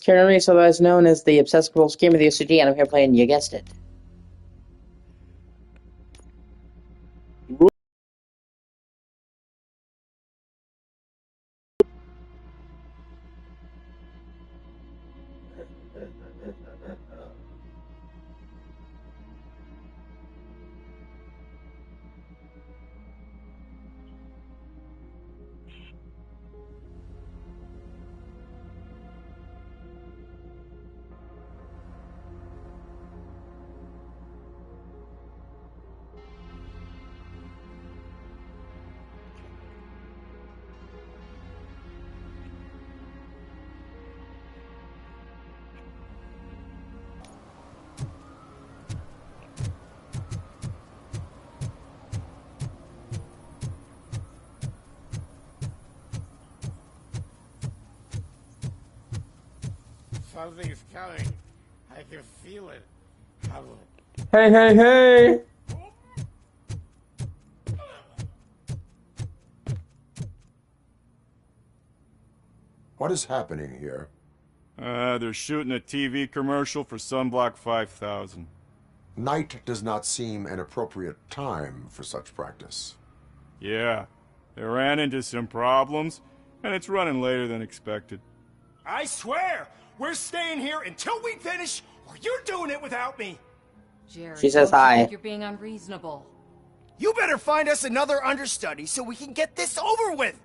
Karen Reese, otherwise known as the obsessive-compulsive gamer of the O.C.G, and I'm here playing, you guessed it. Something's coming. I can feel it. Hey, hey, hey! What is happening here? They're shooting a TV commercial for Sunblock 5000. Night does not seem an appropriate time for such practice. Yeah, they ran into some problems, and it's running later than expected. I swear, we're staying here until we finish, or you're doing it without me. Jerry, She says don't you hi. think you're being unreasonable? You better find us another understudy so we can get this over with.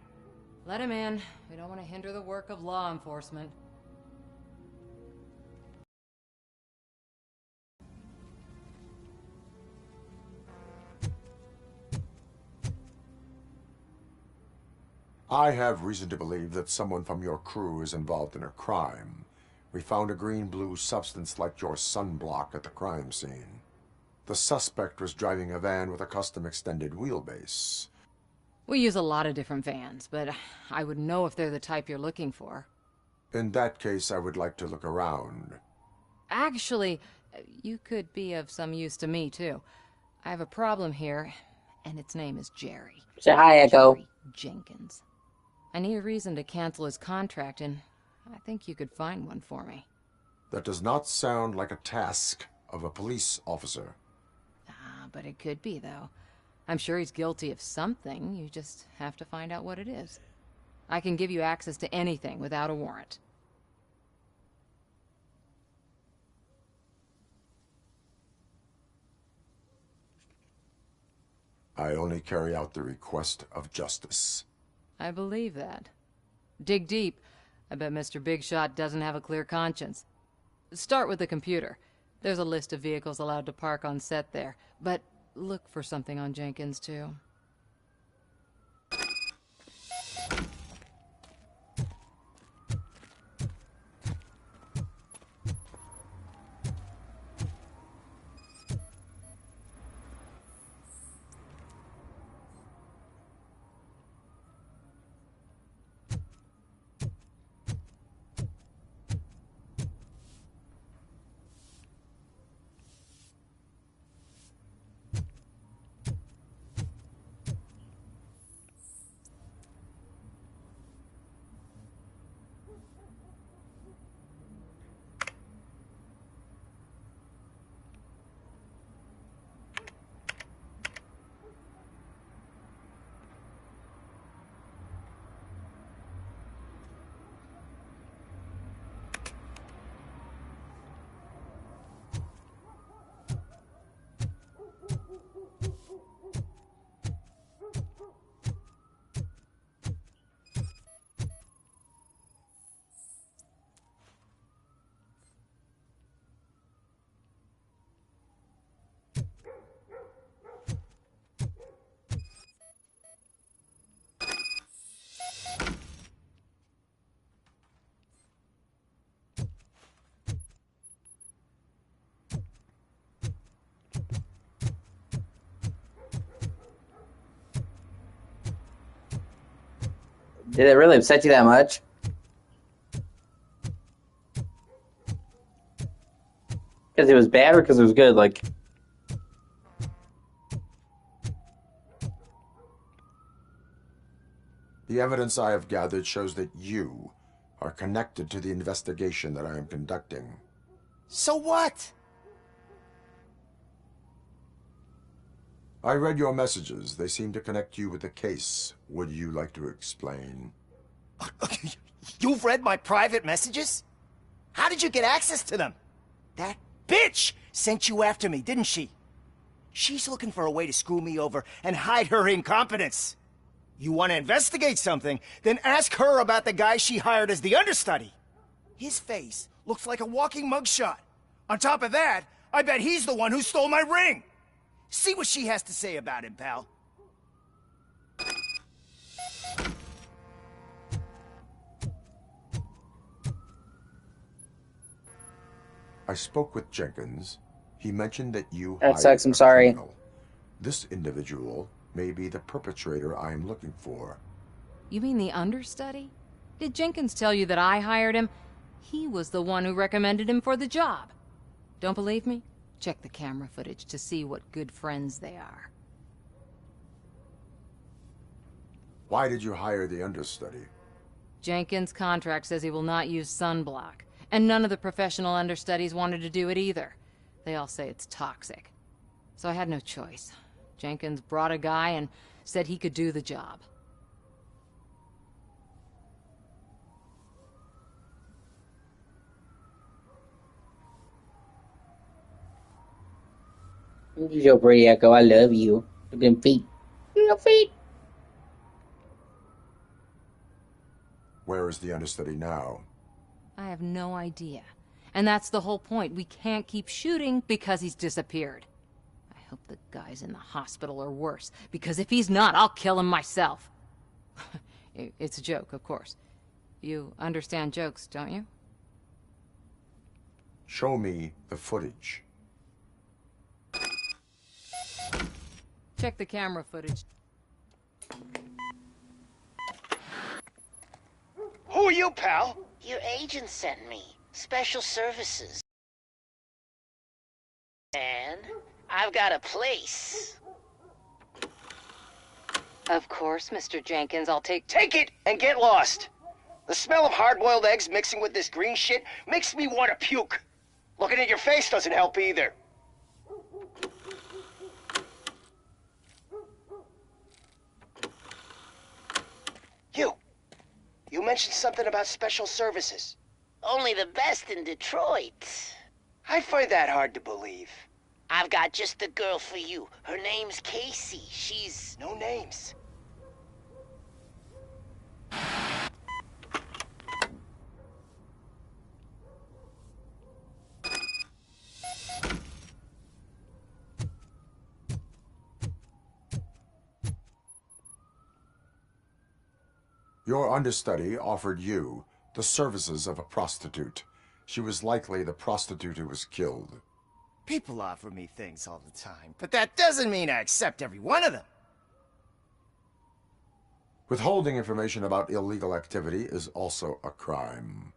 Let him in. We don't want to hinder the work of law enforcement. I have reason to believe that someone from your crew is involved in a crime. We found a green-blue substance like your sunblock at the crime scene. The suspect was driving a van with a custom extended wheelbase. We use a lot of different vans, but I wouldn't know if they're the type you're looking for. In that case, I would like to look around. Actually, you could be of some use to me, too. I have a problem here, and its name is Jerry. Say hi, Echo. Jerry Jenkins. I need a reason to cancel his contract, and I think you could find one for me. That does not sound like a task of a police officer. But it could be, though. I'm sure he's guilty of something. You just have to find out what it is. I can give you access to anything without a warrant. I only carry out the request of justice. I believe that. Dig deep. I bet Mr. Big Shot doesn't have a clear conscience. Start with the computer. There's a list of vehicles allowed to park on set there, but look for something on Jenkins, too. Did it really upset you that much? Because it was bad or because it was good? Like, The evidence I have gathered shows that you are connected to the investigation that I am conducting. So what? I read your messages. They seem to connect you with the case. Would you like to explain? You've read my private messages? How did you get access to them? That bitch sent you after me, didn't she? She's looking for a way to screw me over and hide her incompetence. You want to investigate something, then ask her about the guy she hired as the understudy. His face looks like a walking mugshot. On top of that, I bet he's the one who stole my ring. See what she has to say about him, pal. I spoke with Jenkins. He mentioned that you That hired sucks, I'm a sorry. criminal. This individual may be the perpetrator I am looking for. You mean the understudy? Did Jenkins tell you that I hired him? He was the one who recommended him for the job. Don't believe me? Check the camera footage to see what good friends they are. Why did you hire the understudy? Jenkins' contract says he will not use sunblock, and none of the professional understudies wanted to do it either. They all say it's toxic. So I had no choice. Jenkins brought a guy and said he could do the job. Joe Brady Echo, I love you. Look at them feet. Little feet. Where is the understudy now? I have no idea. And that's the whole point. We can't keep shooting because he's disappeared. I hope the guy's in the hospital or worse, because if he's not, I'll kill him myself. It's a joke, of course. You understand jokes, don't you? Show me the footage. Check the camera footage. Who are you, pal? Your agent sent me. Special services. And I've got a place. Of course, Mr. Jenkins, I'll take... Take it and get lost. The smell of hard-boiled eggs mixing with this green shit makes me want to puke. Looking at your face doesn't help either. You mentioned something about special services. Only the best in Detroit. I find that hard to believe. I've got just the girl for you. Her name's Casey. She's... No names. Your understudy offered you the services of a prostitute. She was likely the prostitute who was killed. People offer me things all the time, but that doesn't mean I accept every one of them. Withholding information about illegal activity is also a crime.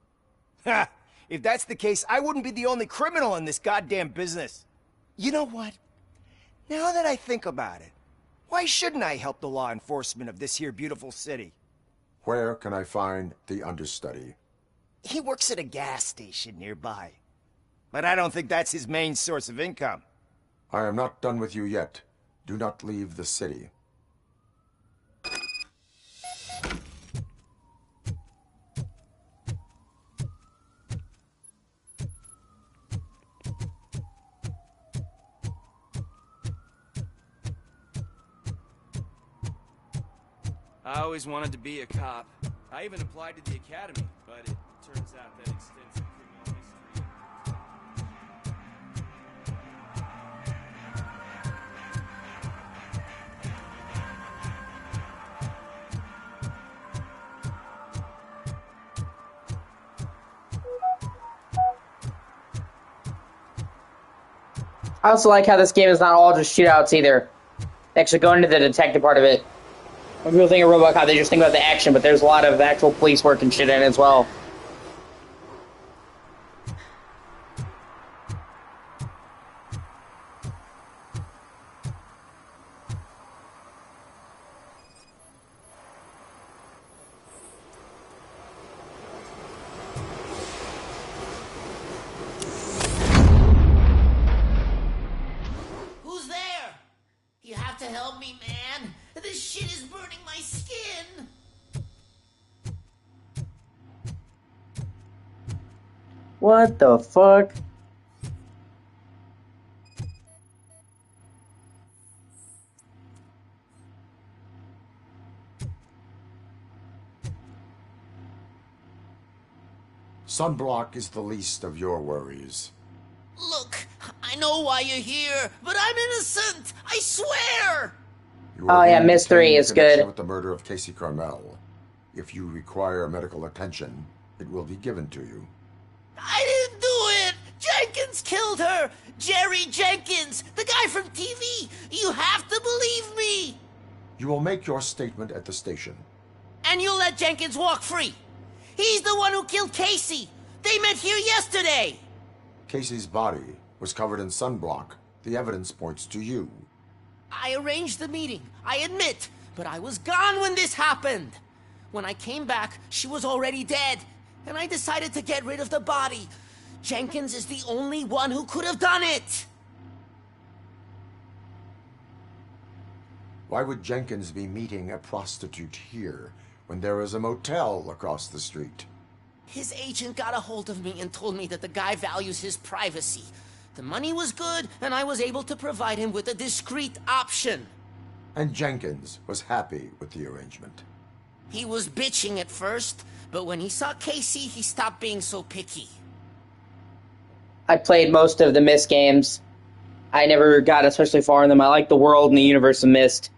Ha! If that's the case, I wouldn't be the only criminal in this goddamn business. You know what? Now that I think about it, why shouldn't I help the law enforcement of this here beautiful city? Where can I find the understudy? He works at a gas station nearby. But I don't think that's his main source of income. I am not done with you yet. Do not leave the city. I always wanted to be a cop. I even applied to the academy, but it turns out that extensive criminal history... I also like how this game is not all just shootouts either. Actually, going into the detective part of it. When people think of Robocop, they just think about the action, but there's a lot of actual police work and shit in it as well. What the fuck? Sunblock is the least of your worries. Look, I know why you're here, but I'm innocent! I swear! You Oh are yeah, being Mystery detained in is connection good. with the murder of Casey Carmel. If you require medical attention, it will be given to you. I didn't do it! Jenkins killed her! Jerry Jenkins, the guy from TV! You have to believe me! You will make your statement at the station. And you let Jenkins walk free! He's the one who killed Casey! They met here yesterday! Casey's body was covered in sunblock. The evidence points to you. I arranged the meeting, I admit, but I was gone when this happened. When I came back, she was already dead, and I decided to get rid of the body. Jenkins is the only one who could have done it! Why would Jenkins be meeting a prostitute here when there is a motel across the street? His agent got a hold of me and told me that the guy values his privacy. The money was good, and I was able to provide him with a discreet option. And Jenkins was happy with the arrangement. He was bitching at first, but when he saw Casey, he stopped being so picky. I played most of the Myst games. I never got especially far in them. I like the world and the universe of Myst.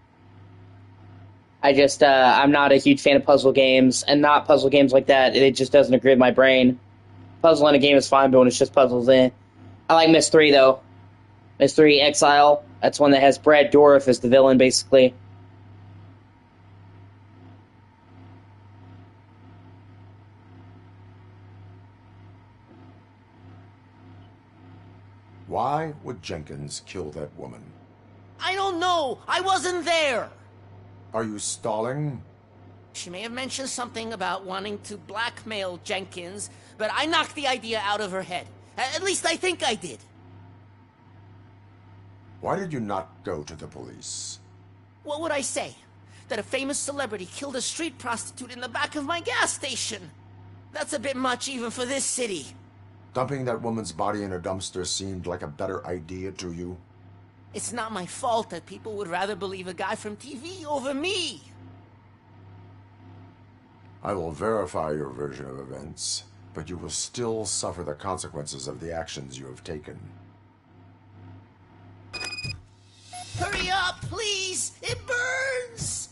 I'm not a huge fan of puzzle games, and not puzzle games like that. It just doesn't agree with my brain. Puzzle in a game is fine, but when it's just puzzles in. I like Myst 3, though. Myst 3 Exile. That's one that has Brad Dourif as the villain, basically. Why would Jenkins kill that woman? I don't know! I wasn't there! Are you stalling? She may have mentioned something about wanting to blackmail Jenkins, but I knocked the idea out of her head. At least I think I did. Why did you not go to the police? What would I say? That a famous celebrity killed a street prostitute in the back of my gas station? That's a bit much even for this city. Dumping that woman's body in a dumpster seemed like a better idea to you? It's not my fault that people would rather believe a guy from TV over me. I will verify your version of events, but you will still suffer the consequences of the actions you have taken. Hurry up, please! It burns!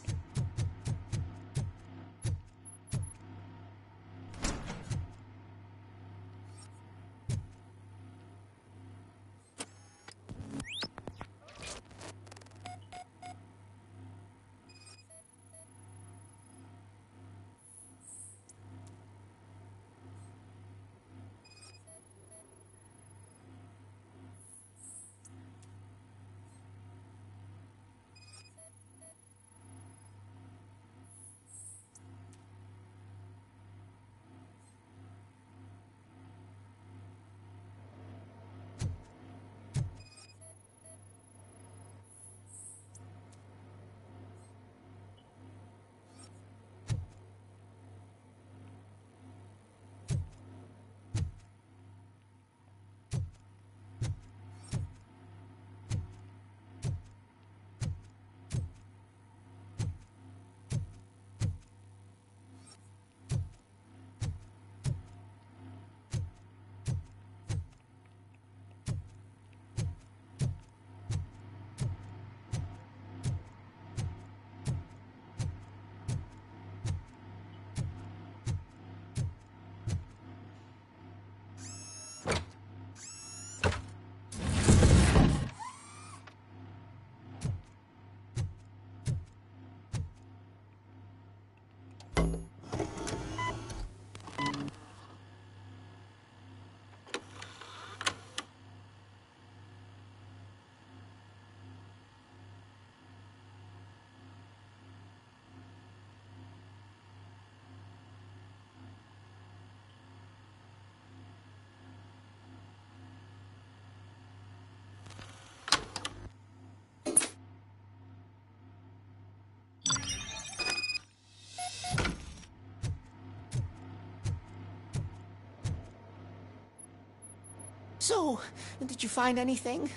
So, did you find anything?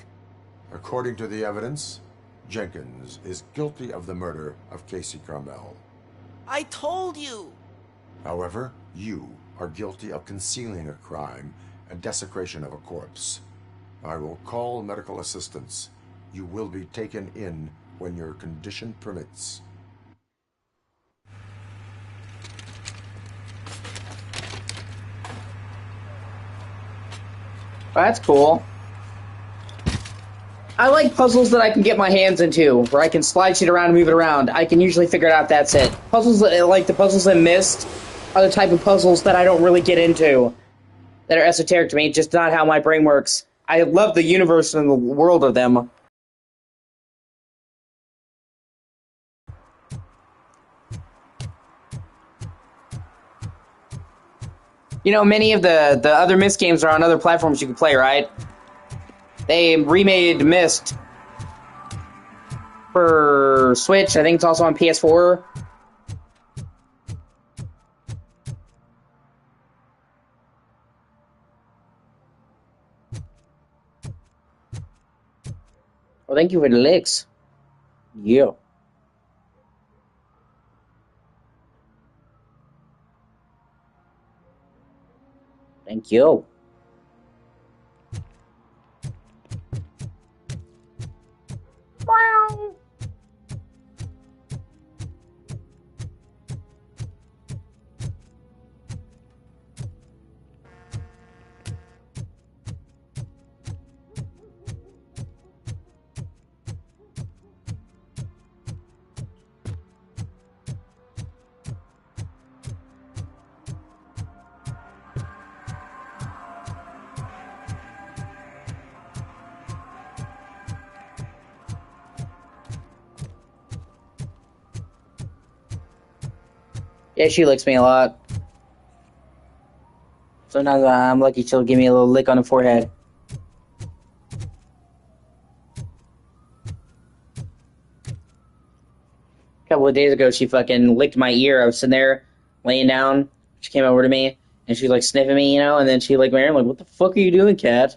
According to the evidence, Jenkins is guilty of the murder of Casey Carmel. I told you! However, you are guilty of concealing a crime and desecration of a corpse. I will call medical assistance. You will be taken in when your condition permits. That's cool. I like puzzles that I can get my hands into, where I can slide shit around and move it around. I can usually figure it out, that's it. Puzzles like the puzzles in Myst are the type of puzzles that I don't really get into, that are esoteric to me, just not how my brain works. I love the universe and the world of them. You know, many of the other Myst games are on other platforms you can play, right? They remade Myst for Switch. I think it's also on PS4. Well, thank you for the licks. Yeah. Thank you. Wow. Yeah, she licks me a lot. Sometimes I'm lucky she'll give me a little lick on the forehead. A couple of days ago, she fucking licked my ear. I was sitting there, laying down. She came over to me, and she like sniffing me, you know, and then she licked my ear. I'm like, what the fuck are you doing, cat?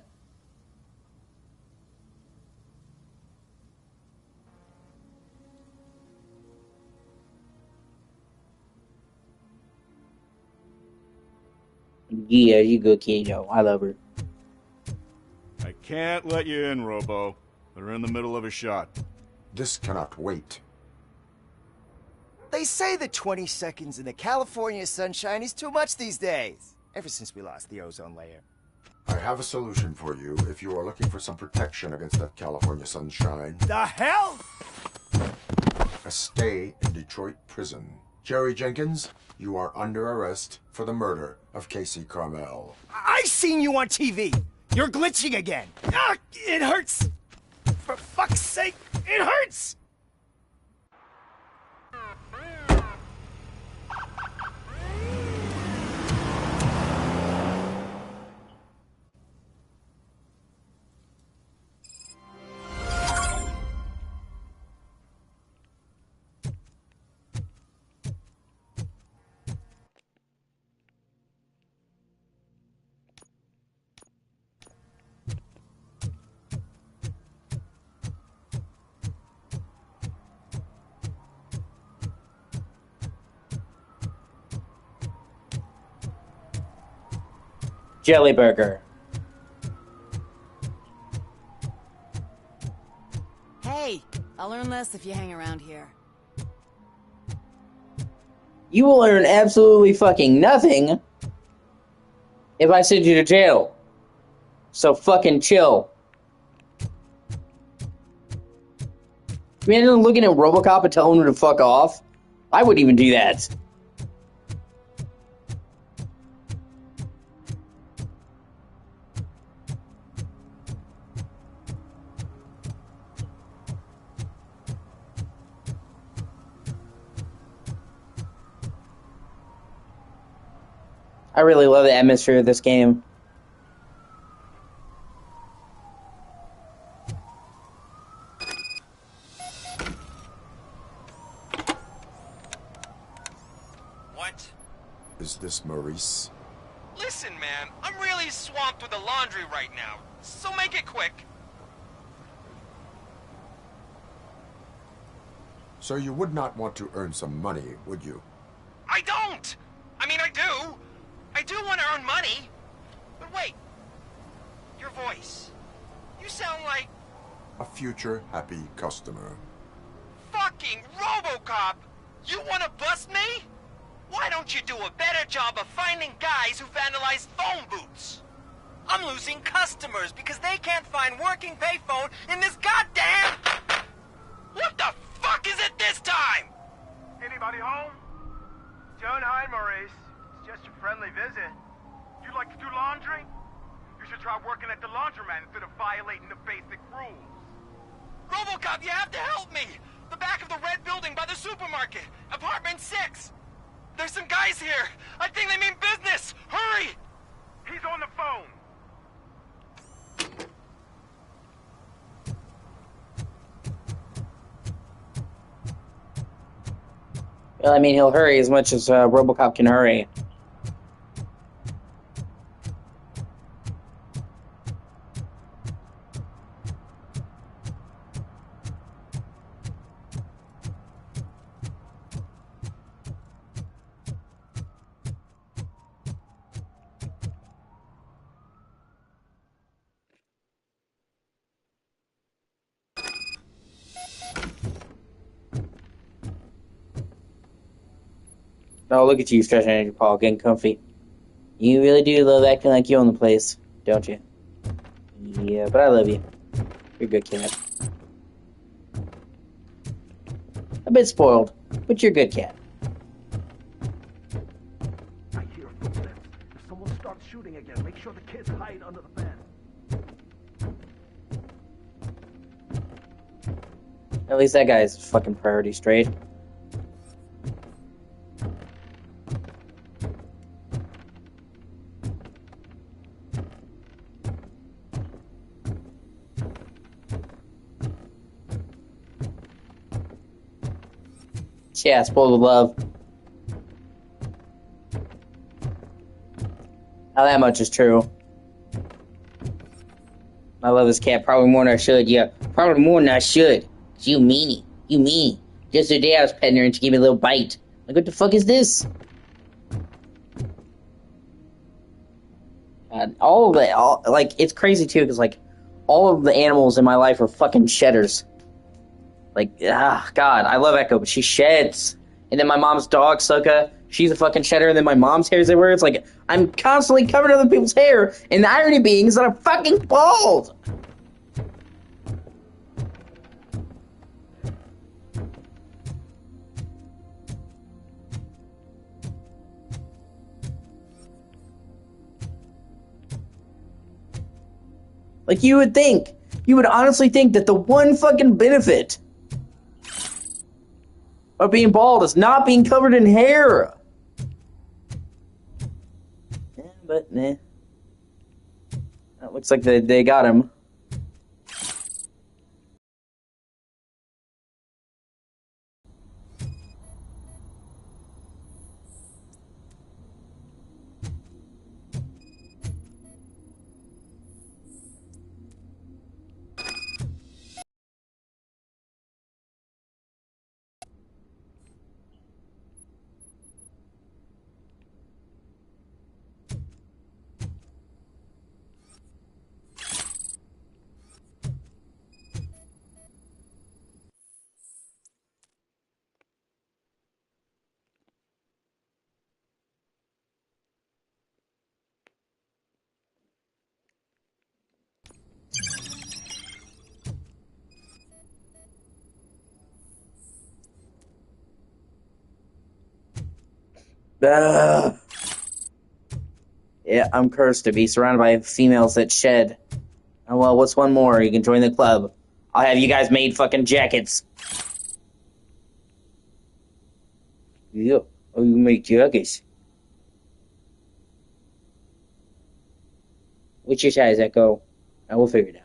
Yeah, you good kid, yo. I love her. I can't let you in, Robo. They're in the middle of a shot. This cannot wait. They say that 20 seconds in the California sunshine is too much these days. Ever since we lost the ozone layer. I have a solution for you if you are looking for some protection against that California sunshine. The hell? A stay in Detroit prison. Jerry Jenkins, you are under arrest for the murder of Casey Carmel. I seen you on TV. You're glitching again. Ah, it hurts. For fuck's sake, it hurts. Jelly burger. Hey, I'll learn less if you hang around here. You will learn absolutely fucking nothing if I send you to jail. So fucking chill. Imagine looking at Robocop and telling him to fuck off. I wouldn't even do that. I really love the atmosphere of this game. Is this Maurice? Listen, man, I'm really swamped with the laundry right now, so make it quick. So you would not want to earn some money, would you? I don't! I mean, I do. I do want to earn money. But wait. Your voice. You sound like... A future happy customer. fucking Robocop! You want to bust me? Why don't you do a better job of finding guys who vandalize phone booths? I'm losing customers because they can't find working payphone in this goddamn... What the fuck is it this time? Anybody home? Joan, hi, Maurice. It's just a friendly visit. You'd like to do laundry? You should try working at the laundromat instead of violating the basic rules. Robocop, you have to help me! The back of the red building by the supermarket. Apartment 6. There's some guys here. I think they mean business. Hurry! He's on the phone. Well, I mean, he'll hurry as much as Robocop can hurry. Oh, look at you stretching out your paw, getting comfy. You really do love acting like you own the place, don't you? Yeah, but I love you. You're a good cat. A bit spoiled, but you're a good cat. I hear footsteps. If someone starts shooting again, make sure the kids hide under the fan. At least that guy's fucking priority straight. Yeah, spoiled with love. Now that much is true. I love this cat probably more than I should, yeah. Probably more than I should. You meanie. You meanie. Just the day I was petting her and she gave me a little bite. Like, what the fuck is this? All of it, like, it's crazy too, because, like, all of the animals in my life are fucking shedders. Like, God, I love Echo, but she sheds. And then my mom's dog, Suka, she's a fucking shedder, and then my mom's hair's everywhere. It's like, I'm constantly covering other people's hair, and the irony being is that I'm fucking bald! Like, you would honestly think that the one fucking benefit of being bald is not being covered in hair. Yeah, but nah. That looks like they got him. Ugh. Yeah, I'm cursed to be surrounded by females that shed. Oh well, what's one more? You can join the club. I'll have you guys made fucking jackets. Yeah, oh, you make jackets. Which size that go? I will figure it out.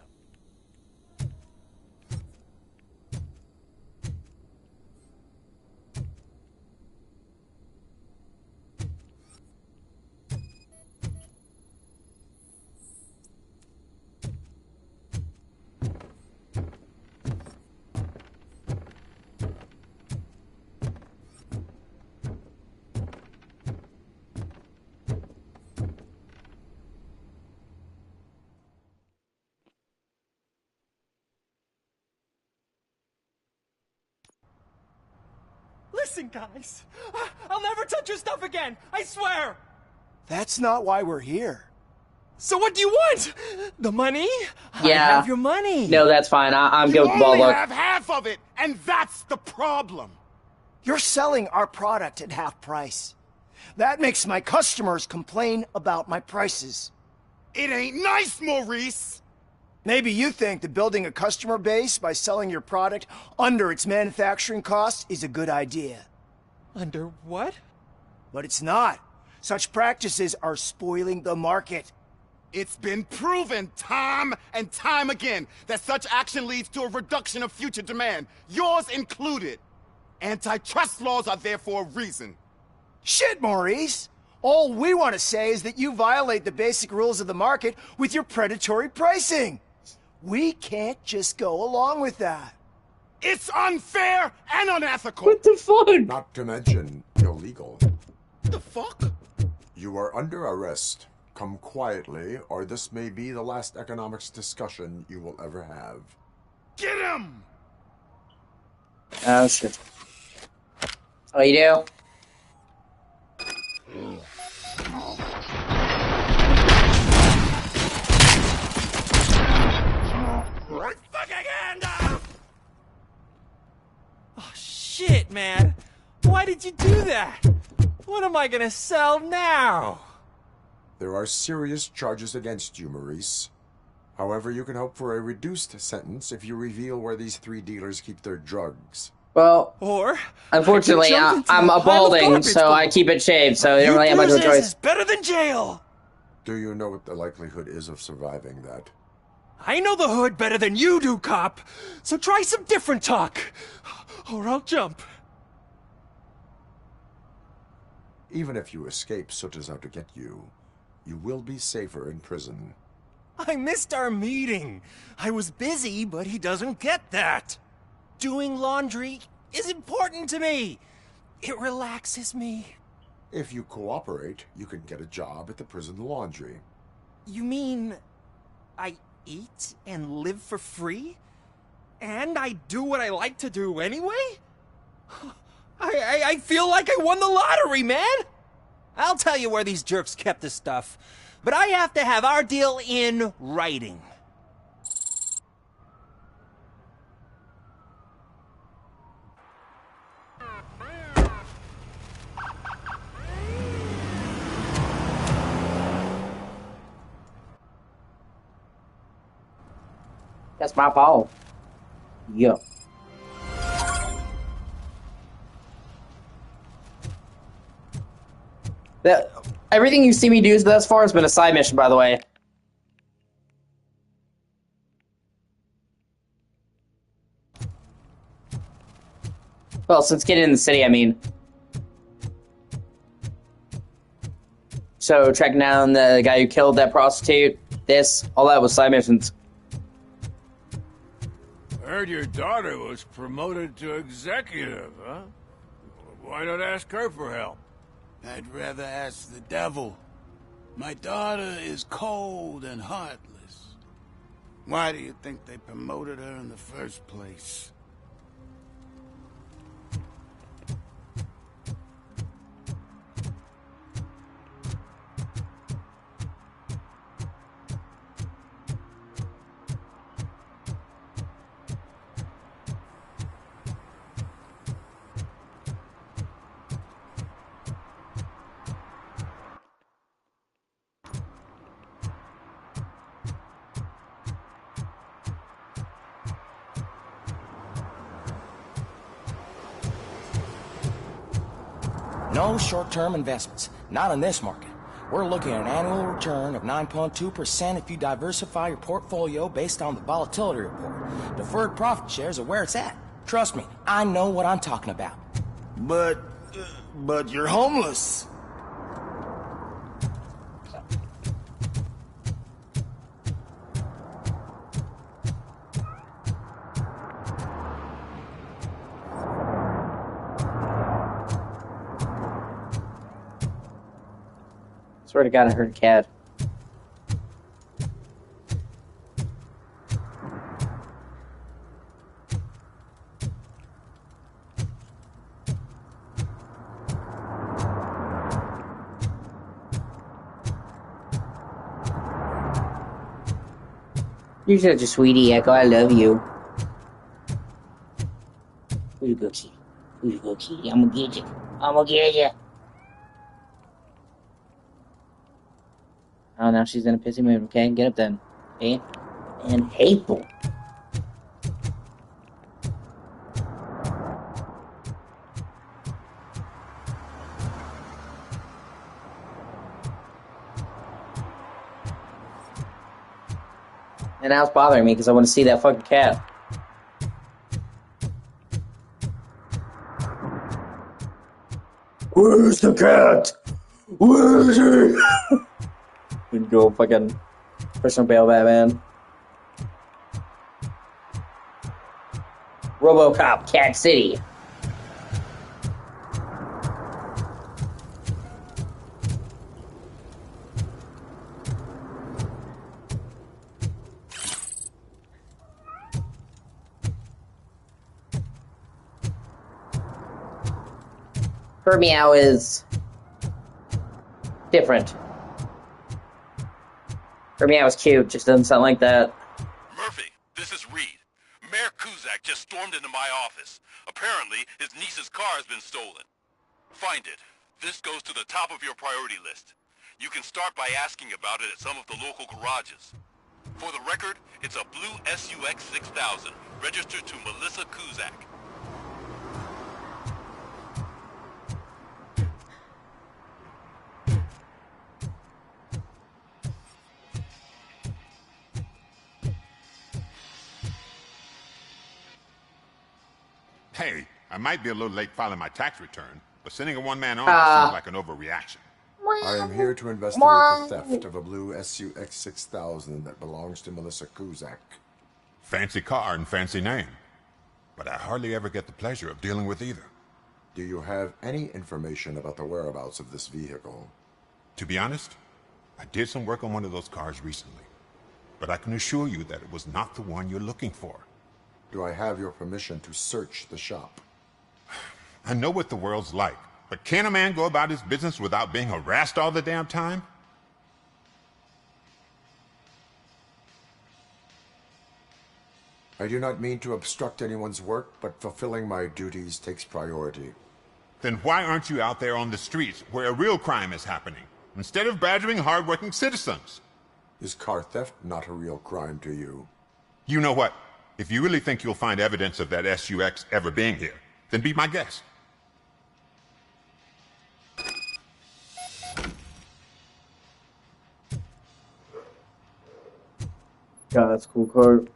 Listen, guys. I'll never touch your stuff again. I swear. That's not why we're here. So what do you want? The money? I Yeah. have your money. No, that's fine. I'm good with the ball You only look. have half of it, and that's the problem. You're selling our product at half price. That makes my customers complain about my prices. It ain't nice, Maurice. Maybe you think that building a customer base by selling your product under its manufacturing cost is a good idea. Under what? But it's not. Such practices are spoiling the market. It's been proven time and time again that such action leads to a reduction of future demand, yours included. Antitrust laws are there for a reason. Shit, Maurice! All we want to say is that you violate the basic rules of the market with your predatory pricing. We can't just go along with that. It's unfair and unethical. What the fuck? Not to mention illegal. The fuck? You are under arrest. Come quietly, or this may be the last economics discussion you will ever have. Get him! Oh, shit. Oh, you do? Oh, shit, man. Why did you do that? What am I gonna sell now? There are serious charges against you, Maurice. However, you can hope for a reduced sentence if you reveal where these 3 dealers keep their drugs. Well, Or unfortunately, I'm a balding, so I keep it shaved, so I don't really have much of a This choice. is better than jail. Do you know what the likelihood is of surviving that? I know the hood better than you do, cop. So try some different talk, or I'll jump. Even if you escape Soot is out to get you, you will be safer in prison. I missed our meeting. I was busy, but he doesn't get that. Doing laundry is important to me. It relaxes me. If you cooperate, you can get a job at the prison laundry. You mean I eat and live for free? And I do what I like to do anyway? I feel like I won the lottery, man! I'll tell you where these jerks kept the stuff, but I have to have our deal in writing. That's my fault. Yeah. Everything you see me do thus far has been a side mission, by the way. Well, since getting in the city, I mean. So, tracking down the guy who killed that prostitute, all that was side missions. Heard your daughter was promoted to executive, huh? Why not ask her for help? I'd rather ask the devil. My daughter is cold and heartless. Why do you think they promoted her in the first place? No short-term investments. Not in this market. We're looking at an annual return of 9.2% if you diversify your portfolio based on the volatility report. Deferred profit shares are where it's at. Trust me, I know what I'm talking about. But you're homeless. Swear to God, I heard a cat. You're such a sweetie, Echo. I love you. Where's your good kitty? Where's your good kitty? I'm gonna get you. I'm gonna get you. Oh, now she's in a pissy mood. Okay, get up then. Okay? And hateful. And now it's bothering me because I want to see that fucking cat. Where's the cat? Where is he? We'd go fucking Christian Bale Batman. Robocop, Cat City. Her meow is different. Her meow is cute, just doesn't sound like that. Murphy, this is Reed. Mayor Kuzak just stormed into my office. Apparently, his niece's car has been stolen. Find it. This goes to the top of your priority list. You can start by asking about it at some of the local garages. For the record, it's a blue SUX 6000, registered to Melissa Kuzak. Hey, I might be a little late filing my tax return, but sending a one-man army seems like an overreaction. I am here to investigate the theft of a blue SUX 6000 that belongs to Melissa Kuzak. Fancy car and fancy name, but I hardly ever get the pleasure of dealing with either. Do you have any information about the whereabouts of this vehicle? To be honest, I did some work on one of those cars recently, but I can assure you that it was not the one you're looking for. Do I have your permission to search the shop? I know what the world's like, but can a man go about his business without being harassed all the damn time? I do not mean to obstruct anyone's work, but fulfilling my duties takes priority. Then why aren't you out there on the streets where a real crime is happening, instead of badgering hard-working citizens? Is car theft not a real crime to you? You know what? If you really think you'll find evidence of that SUX ever being here, then be my guest. God, that's a cool card.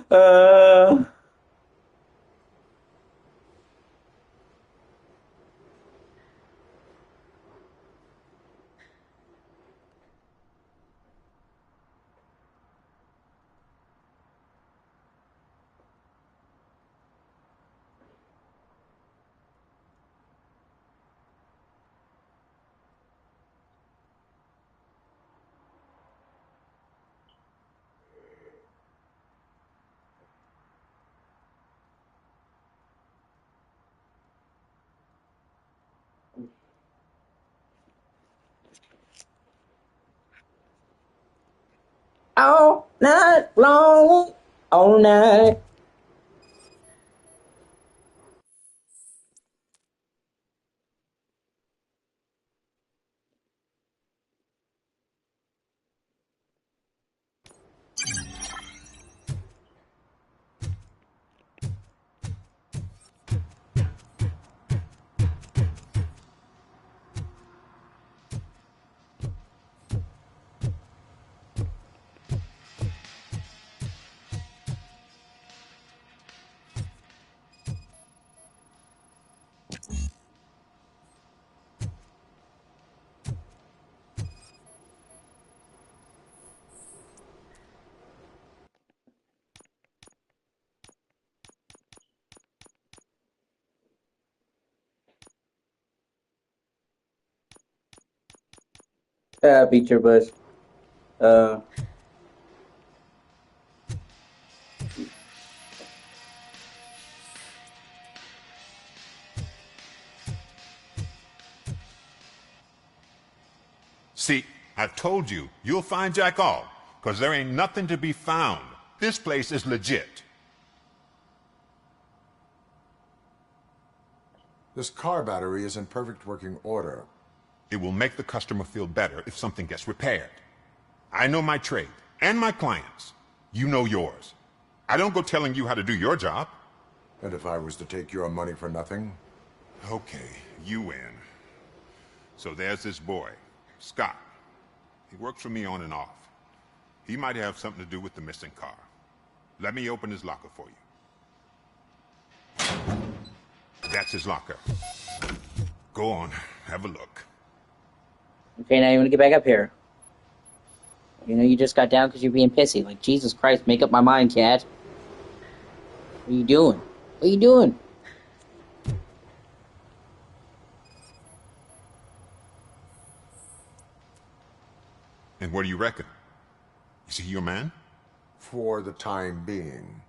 Uh... All night long, all night. Beat bush. See, I told you, you'll find Jack all, because there ain't nothing to be found. This place is legit. This car battery is in perfect working order. It will make the customer feel better if something gets repaired. I know my trade, and my clients. You know yours. I don't go telling you how to do your job. And if I was to take your money for nothing? Okay, you win. So there's this boy, Scott. He works for me on and off. He might have something to do with the missing car. Let me open his locker for you. That's his locker. Go on, have a look. Okay, now you want to get back up here. You know you just got down because you're being pissy. Like, Jesus Christ, make up my mind, cat. What are you doing? What are you doing? And what do you reckon? Is he your man? For the time being.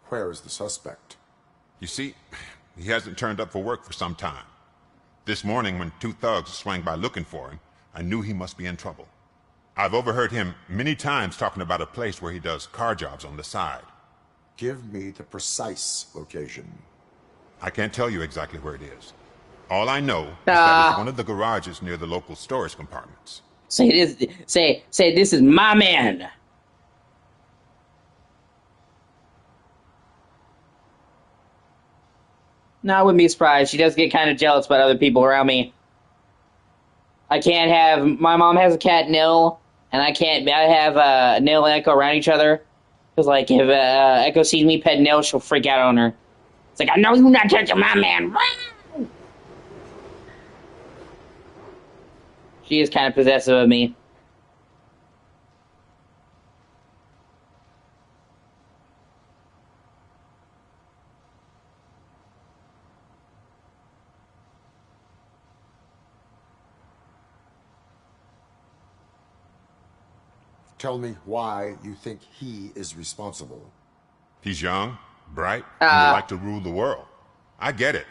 Where is the suspect? You see, he hasn't turned up for work for some time. This morning, when two thugs swang by looking for him, I knew he must be in trouble. I've overheard him many times talking about a place where he does car jobs on the side. Give me the precise location. I can't tell you exactly where it is. All I know is that it's one of the garages near the local storage compartments. Say this is my man. No, I wouldn't be surprised. She does get kind of jealous about other people around me. I can't have... My mom has a cat, Nil, and I have Nil and Echo around each other. Because, like, if Echo sees me pet Nil, she'll freak out on her. It's like, I know you're not touching my man. She is kind of possessive of me. Tell me why you think he is responsible. He's young, bright, and would like to rule the world. I get it.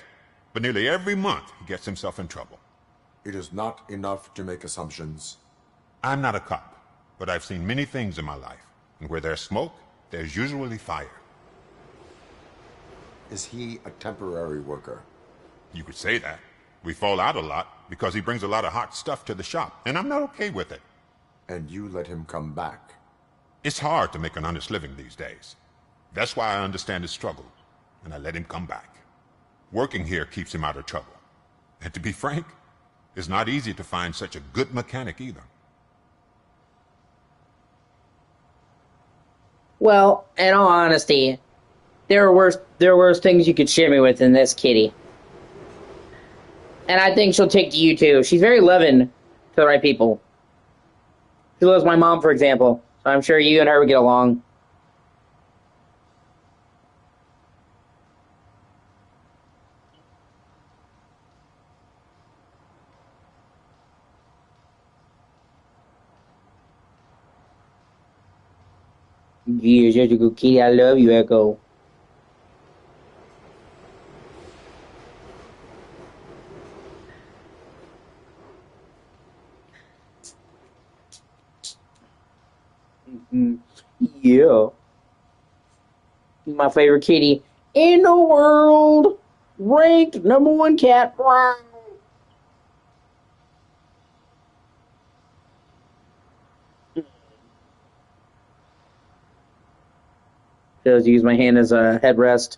But nearly every month, he gets himself in trouble. It is not enough to make assumptions. I'm not a cop, but I've seen many things in my life. And where there's smoke, there's usually fire. Is he a temporary worker? You could say that. We fall out a lot because he brings a lot of hot stuff to the shop, and I'm not okay with it. And you let him come back? It's hard to make an honest living these days. That's why I understand his struggle, and I let him come back. Working here keeps him out of trouble. And to be frank, it's not easy to find such a good mechanic either. Well, in all honesty, there are worse things you could share me with than this kitty. And I think she'll take to you too. She's very loving to the right people. She loves my mom, for example. So I'm sure you and her would get along. Yeah, such a good kitty. I love you, Echo. Yeah. My favorite kitty in the world. Ranked #1 cat. Does use my hand as a headrest.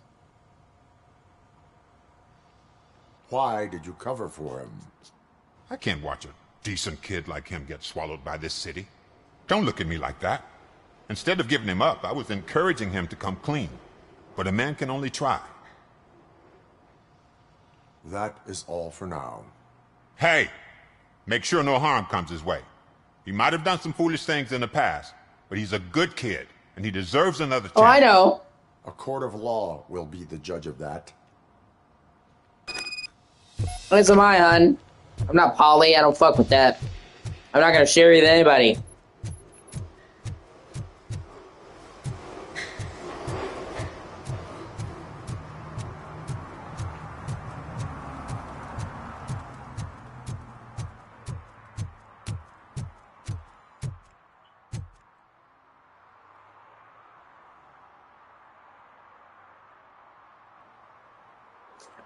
Why did you cover for him? I can't watch a decent kid like him get swallowed by this city. Don't look at me like that. Instead of giving him up, I was encouraging him to come clean. But a man can only try. That is all for now. Hey, make sure no harm comes his way. He might have done some foolish things in the past, but he's a good kid, and he deserves another chance. Oh, I know. A court of law will be the judge of that. Listen, my hun. I'm not Polly. I don't fuck with that. I'm not gonna share you with anybody.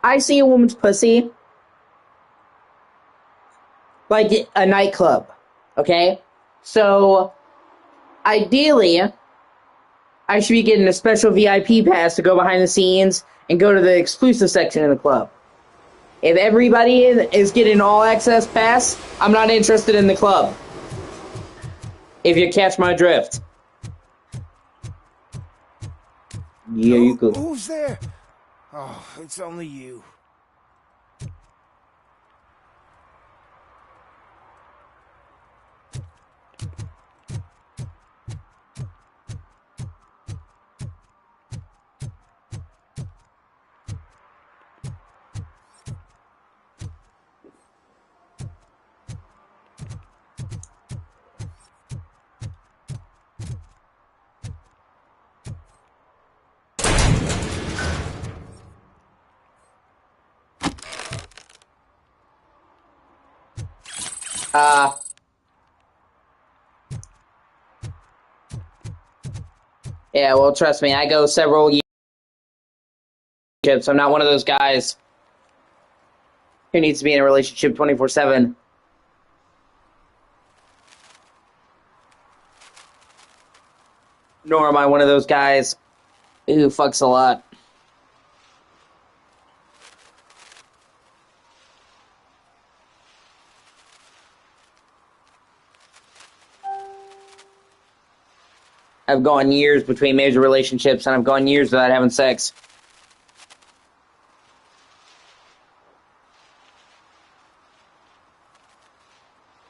I see a woman's pussy like a nightclub, okay? So, ideally, I should be getting a special VIP pass to go behind the scenes and go to the exclusive section in the club. If everybody is getting an all-access pass, I'm not interested in the club. If you catch my drift. Yeah, you go. Who's there? Oh, it's only you. Yeah, well, trust me, I go several years. I'm not one of those guys who needs to be in a relationship 24/7. Nor am I one of those guys who fucks a lot. I've gone years between major relationships, and I've gone years without having sex.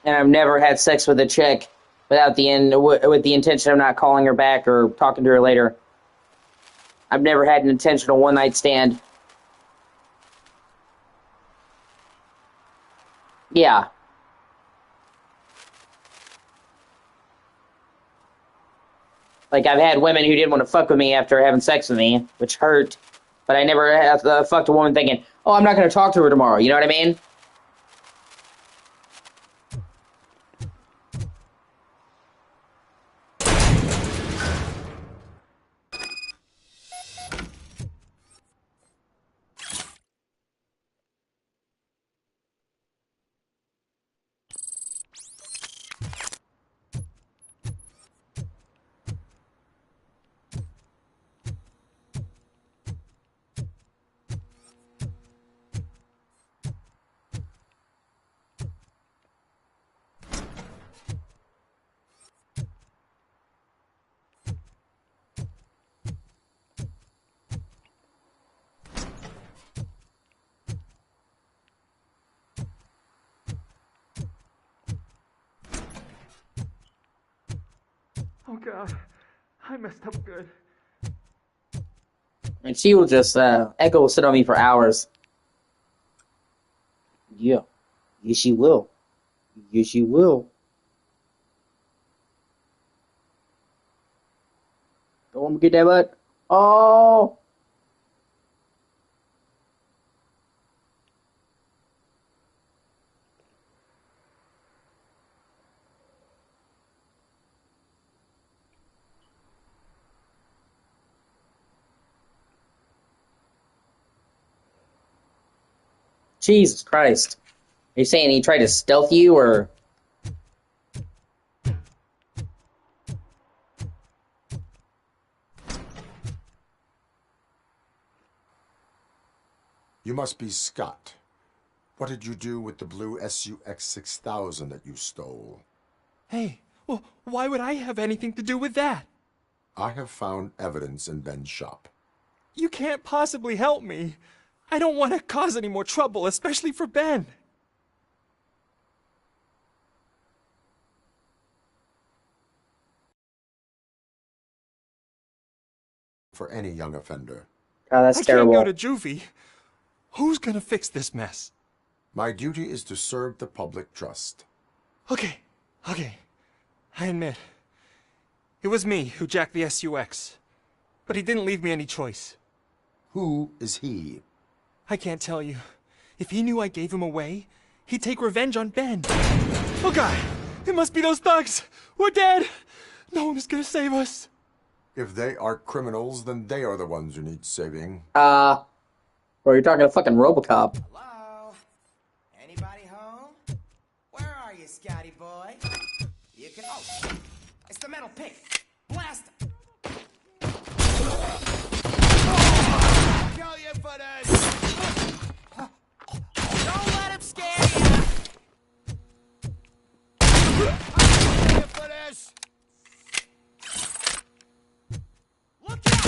And I've never had sex with a chick without with the intention of not calling her back or talking to her later. I've never had an intentional one-night stand. Yeah. Like, I've had women who didn't want to fuck with me after having sex with me, which hurt. But I never have fucked a woman thinking, oh, I'm not going to talk to her tomorrow. You know what I mean? Oh god, I messed up good. And she will just, Echo will sit on me for hours. Yeah. Yes, she will. Yes, she will. Don't want me to get that butt. Oh! Jesus Christ. Are you saying he tried to stealth you, or... You must be Scott. What did you do with the blue SUX 6000 that you stole? Hey, well, why would I have anything to do with that? I have found evidence in Ben's shop. You can't possibly help me. I don't want to cause any more trouble, especially for Ben. For any young offender. Oh, that's terrible. terrible. I can't go to juvie. Who's gonna fix this mess? My duty is to serve the public trust. Okay, Okay, I admit. It was me who jacked the SUX. But he didn't leave me any choice. Who is he? I can't tell you. If he knew I gave him away, he'd take revenge on Ben. Oh God! It must be those thugs! We're dead! No one is gonna save us. If they are criminals, then they are the ones who need saving. Bro, you're talking to fucking Robocop. Hello? Anybody home? Where are you, Scotty boy? You can... Oh! It's the metal pig! Blast him! Kill you for this! Don't let him scare you! I'll kill you for this! Look out!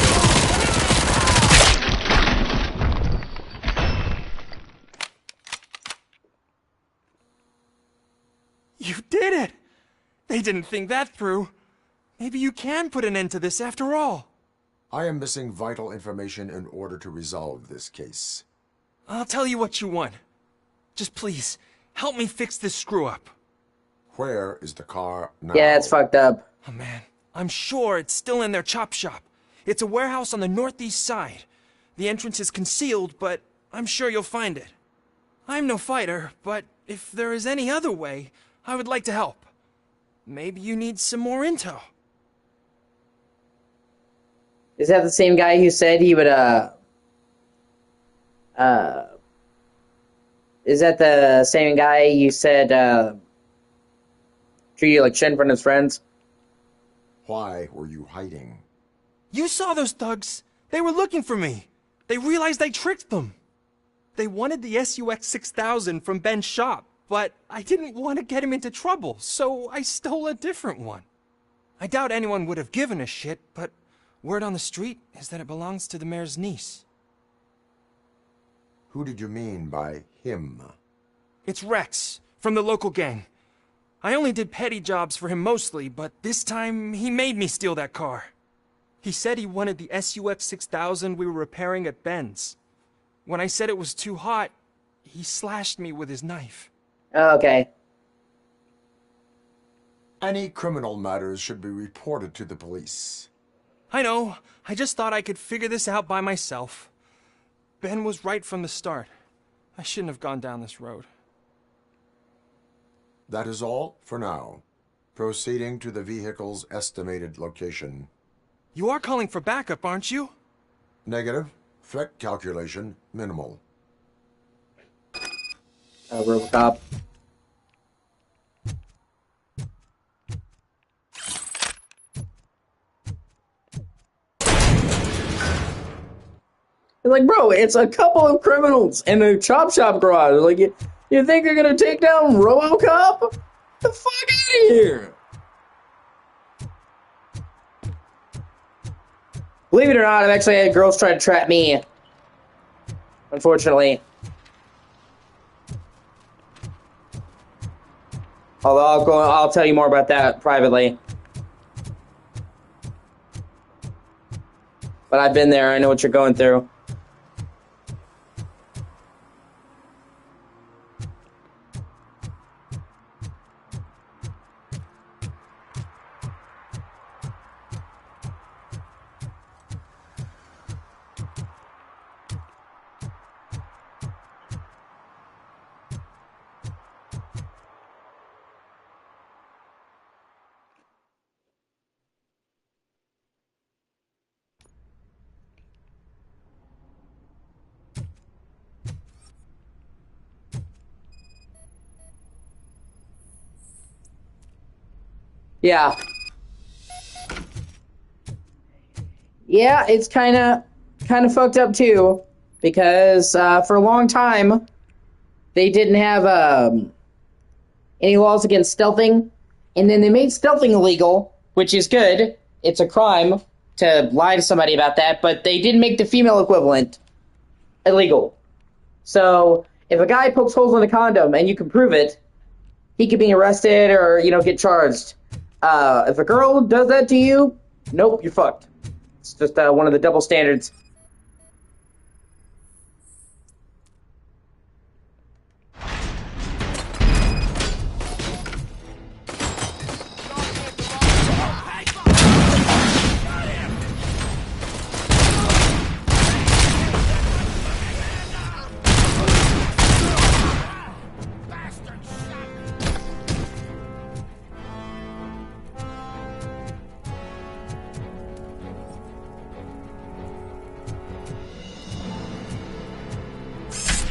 You did it! They didn't think that through. Maybe you can put an end to this after all. I am missing vital information in order to resolve this case. I'll tell you what you want. Just please, help me fix this screw-up. Where is the car now? Yeah, it's fucked up. Oh man, I'm sure it's still in their chop shop. It's a warehouse on the northeast side. The entrance is concealed, but I'm sure you'll find it. I'm no fighter, but if there is any other way, I would like to help. Maybe you need some more intel. Is that the same guy who said he would, is that the same guy you said, treat you like shit in front of his friends? Why were you hiding? You saw those thugs. They were looking for me. They realized I tricked them. They wanted the SUX 6000 from Ben's shop, but I didn't want to get him into trouble, so I stole a different one. I doubt anyone would have given a shit, but word on the street is that it belongs to the mayor's niece. Who did you mean by him? It's Rex, from the local gang. I only did petty jobs for him mostly, but this time he made me steal that car. He said he wanted the SUX 6000 we were repairing at Ben's. When I said it was too hot, he slashed me with his knife. Okay. Any criminal matters should be reported to the police. I know. I just thought I could figure this out by myself. Ben was right from the start. I shouldn't have gone down this road. That is all for now. Proceeding to the vehicle's estimated location. You are calling for backup, aren't you? Negative. Threat calculation minimal. Robocop. Like, bro, it's a couple of criminals in a chop shop garage. Like, you think they're gonna take down Robocop? The fuck out of here! Believe it or not, I've actually had girls try to trap me. Unfortunately. Although I'll tell you more about that privately. But I've been there, I know what you're going through. Yeah. Yeah, it's kind of fucked up too, because for a long time they didn't have any laws against stealthing, and then they made stealthing illegal, which is good. It's a crime to lie to somebody about that, but they didn't make the female equivalent illegal. So if a guy pokes holes in a condom and you can prove it, he could be arrested or, get charged. If a girl does that to you, nope, you're fucked. It's just one of the double standards.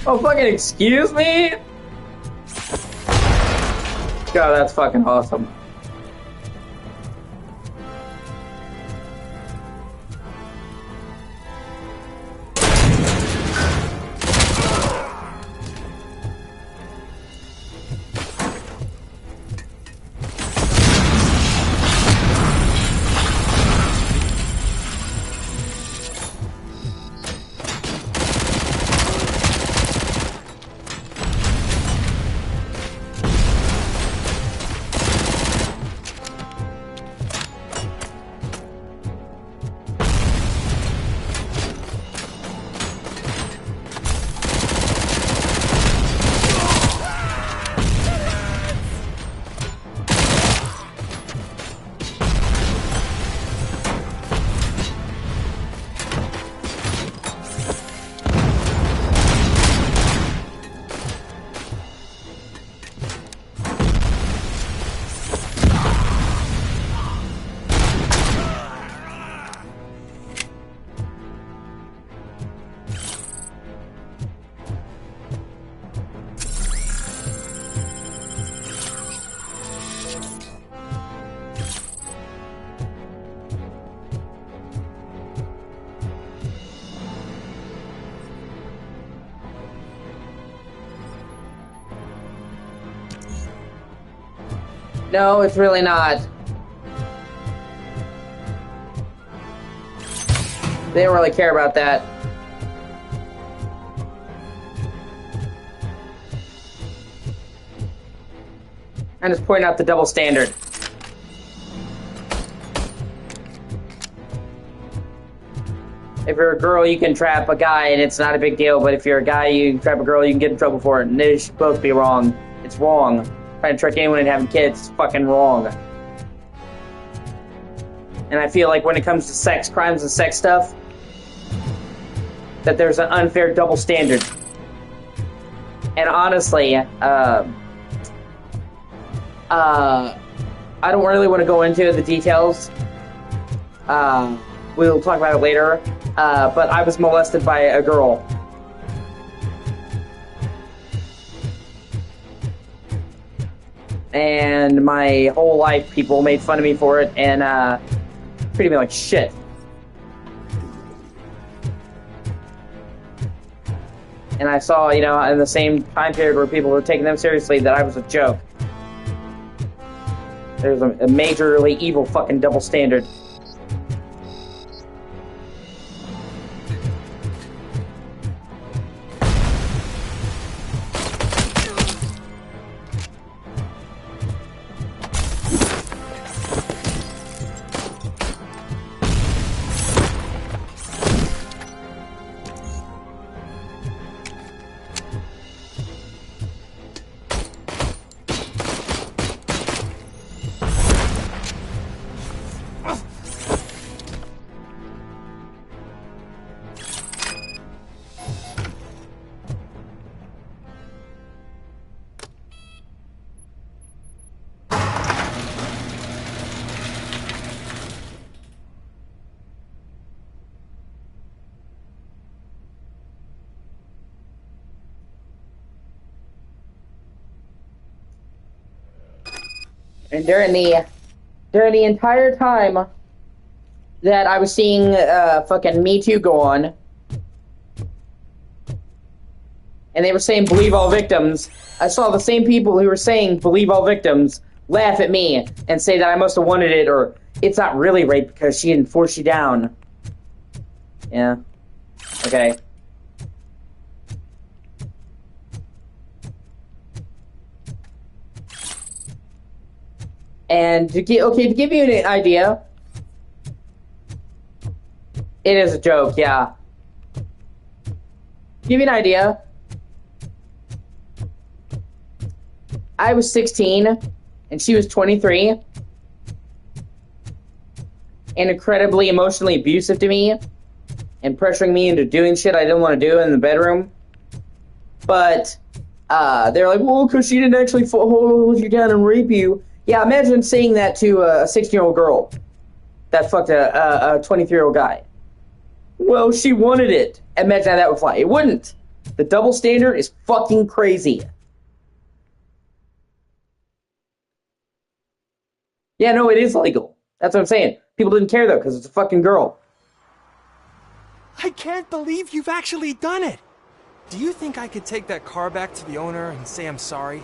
Oh, fucking excuse me? God, that's fucking awesome. No, it's really not. They don't really care about that. I'm just pointing out the double standard. If you're a girl, you can trap a guy and it's not a big deal, but if you're a guy, you trap a girl, you can get in trouble for it, and they should both be wrong. It's wrong. Trying to trick anyone into having kids is fucking wrong. And I feel like when it comes to sex crimes and sex stuff, that there's an unfair double standard. And honestly, I don't really want to go into the details. We'll talk about it later. But I was molested by a girl. And my whole life, people made fun of me for it and treated me like shit. And I saw, you know, in the same time period where people were taking them seriously, that I was a joke. There's a majorly evil fucking double standard. And during the entire time that I was seeing fucking Me Too go on, and they were saying believe all victims, I saw the same people who were saying believe all victims laugh at me and say that I must have wanted it, or it's not really rape because she didn't force you down. Yeah. Okay. And to give you an idea, it is a joke, yeah. To give you an idea, I was 16 and she was 23 and incredibly emotionally abusive to me and pressuring me into doing shit I didn't want to do in the bedroom. But they're like, well, because she didn't actually hold you down and rape you. Yeah, imagine saying that to a 16-year-old girl that fucked a 23-year-old guy. Well, she wanted it. Imagine how that would fly. It wouldn't. The double standard is fucking crazy. Yeah, no, it is legal. That's what I'm saying. People didn't care, though, because it's a fucking girl. I can't believe you've actually done it! Do you think I could take that car back to the owner and say I'm sorry?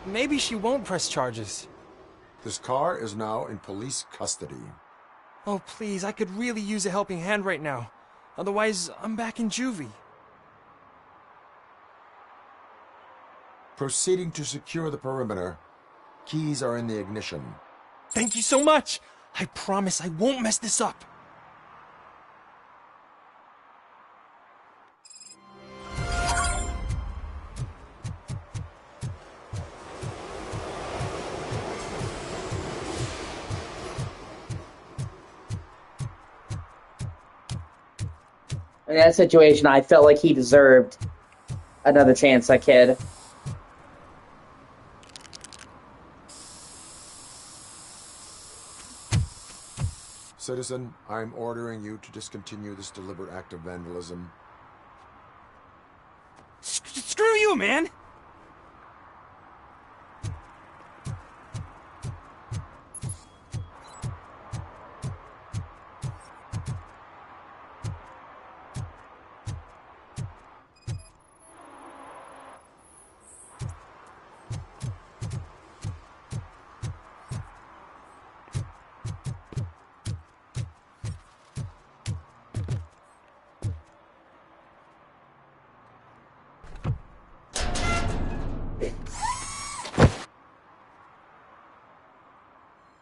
Maybe she won't press charges. This car is now in police custody. Oh, please, I could really use a helping hand right now. Otherwise, I'm back in juvie. Proceeding to secure the perimeter. Keys are in the ignition. Thank you so much! I promise I won't mess this up. In that situation, I felt like he deserved another chance, that kid. Citizen, I'm ordering you to discontinue this deliberate act of vandalism. Screw you, man!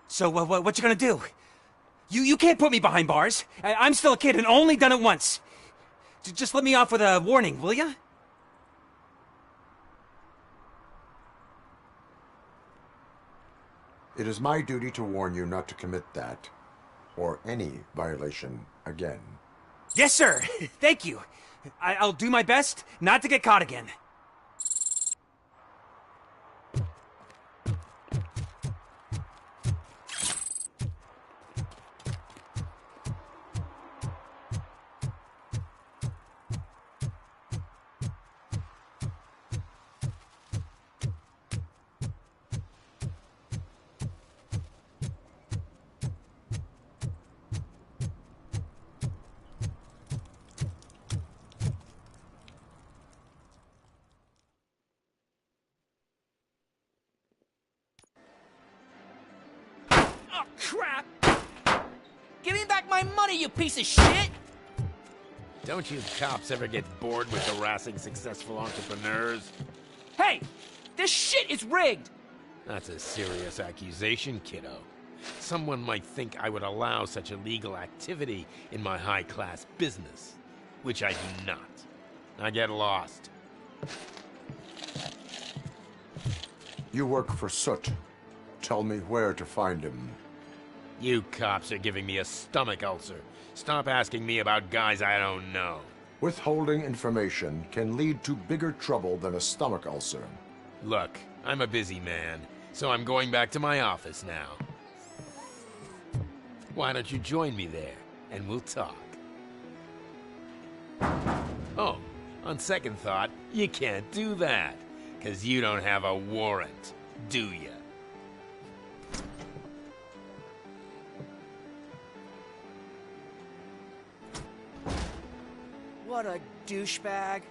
So, what you gonna do? You can't put me behind bars. I'm still a kid and only done it once. Just let me off with a warning, will ya? It is my duty to warn you not to commit that, or any violation, again. Yes, sir. Thank you. I'll do my best not to get caught again. Crap! Give me back my money, you piece of shit! Don't you cops ever get bored with harassing successful entrepreneurs? Hey! This shit is rigged! That's a serious accusation, kiddo. Someone might think I would allow such illegal activity in my high-class business, which I do not. I get lost. You work for Soot. Tell me where to find him. You cops are giving me a stomach ulcer. Stop asking me about guys I don't know. Withholding information can lead to bigger trouble than a stomach ulcer. Look, I'm a busy man, so I'm going back to my office now. Why don't you join me there, and we'll talk. Oh, on second thought, you can't do that, 'cause you don't have a warrant, do ya? What a douchebag.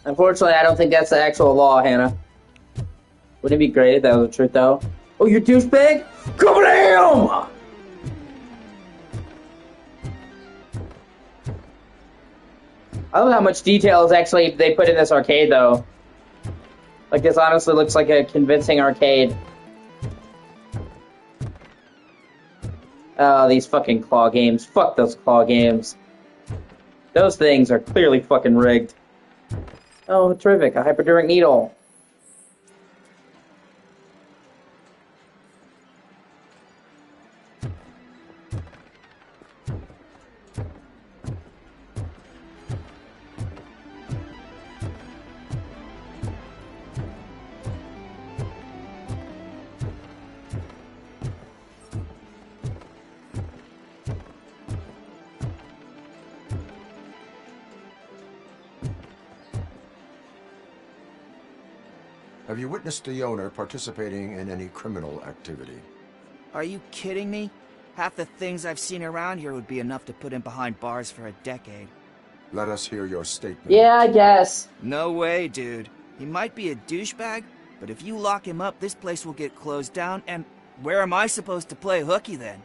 Unfortunately, I don't think that's the actual law, Hannah. Wouldn't it be great if that was the truth, though? Oh, you douchebag? Come down! I love how much detail is actually they put in this arcade, though. Like, this honestly looks like a convincing arcade. Oh, these fucking claw games. Fuck those claw games. Those things are clearly fucking rigged. Oh, terrific. A hypodermic needle. Have you witnessed the owner participating in any criminal activity? Are you kidding me? Half the things I've seen around here would be enough to put him behind bars for a decade. Let us hear your statement. Yeah, I guess. No way, dude. He might be a douchebag, but if you lock him up, this place will get closed down, and where am I supposed to play hooky then?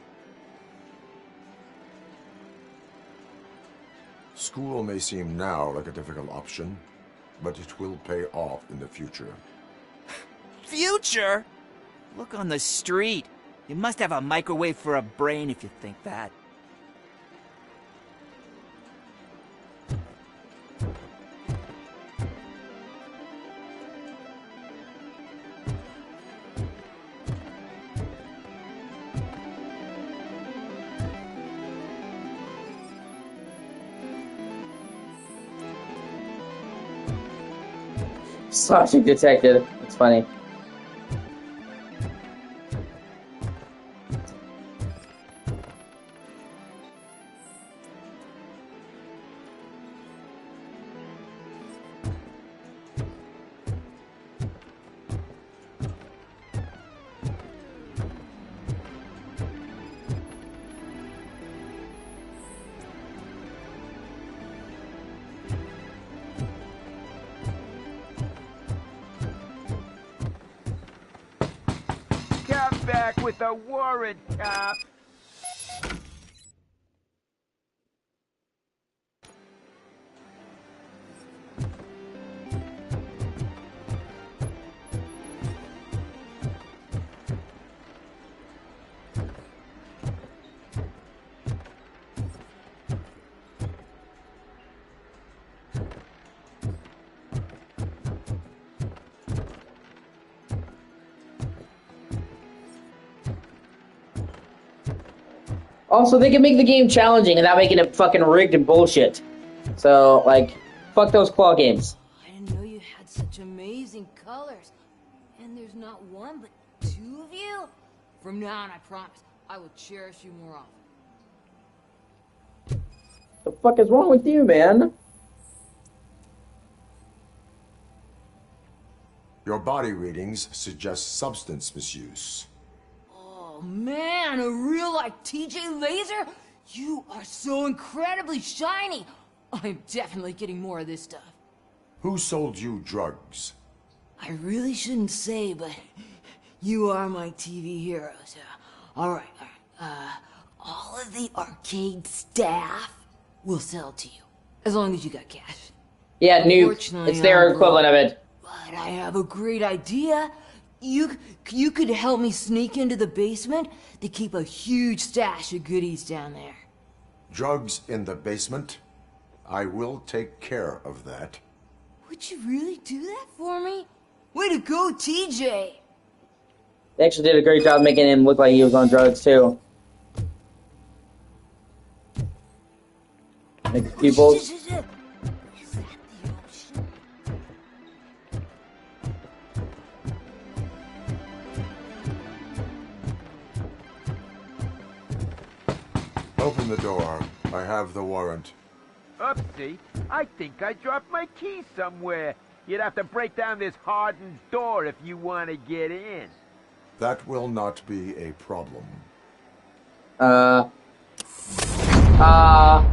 School may seem now like a difficult option, but it will pay off in the future. Future? Look on the street. You must have a microwave for a brain if you think that. Slashing detected. It's funny. Come back with a warrant, cop. Also, they can make the game challenging without making it fucking rigged and bullshit. So, like, fuck those claw games. I didn't know you had such amazing colors. And there's not one, but two of you? From now on, I promise, I will cherish you more often. The fuck is wrong with you, man? Your body readings suggest substance misuse. Oh man, a real life TJ Laser? You are so incredibly shiny. I'm definitely getting more of this stuff. Who sold you drugs? I really shouldn't say, but you are my TV heroes. All right. All of the arcade staff will sell to you, as long as you got cash. Yeah, noob. It's their equivalent of it. But I have a great idea. You could help me sneak into the basement. They keep a huge stash of goodies down there. Drugs in the basement? I will take care of that. Would you really do that for me? Way to go, TJ! They actually did a great job making him look like he was on drugs, too. Like, people... Open the door. I have the warrant. Oopsie, I think I dropped my key somewhere. You'd have to break down this hardened door if you want to get in. That will not be a problem. Ha ha!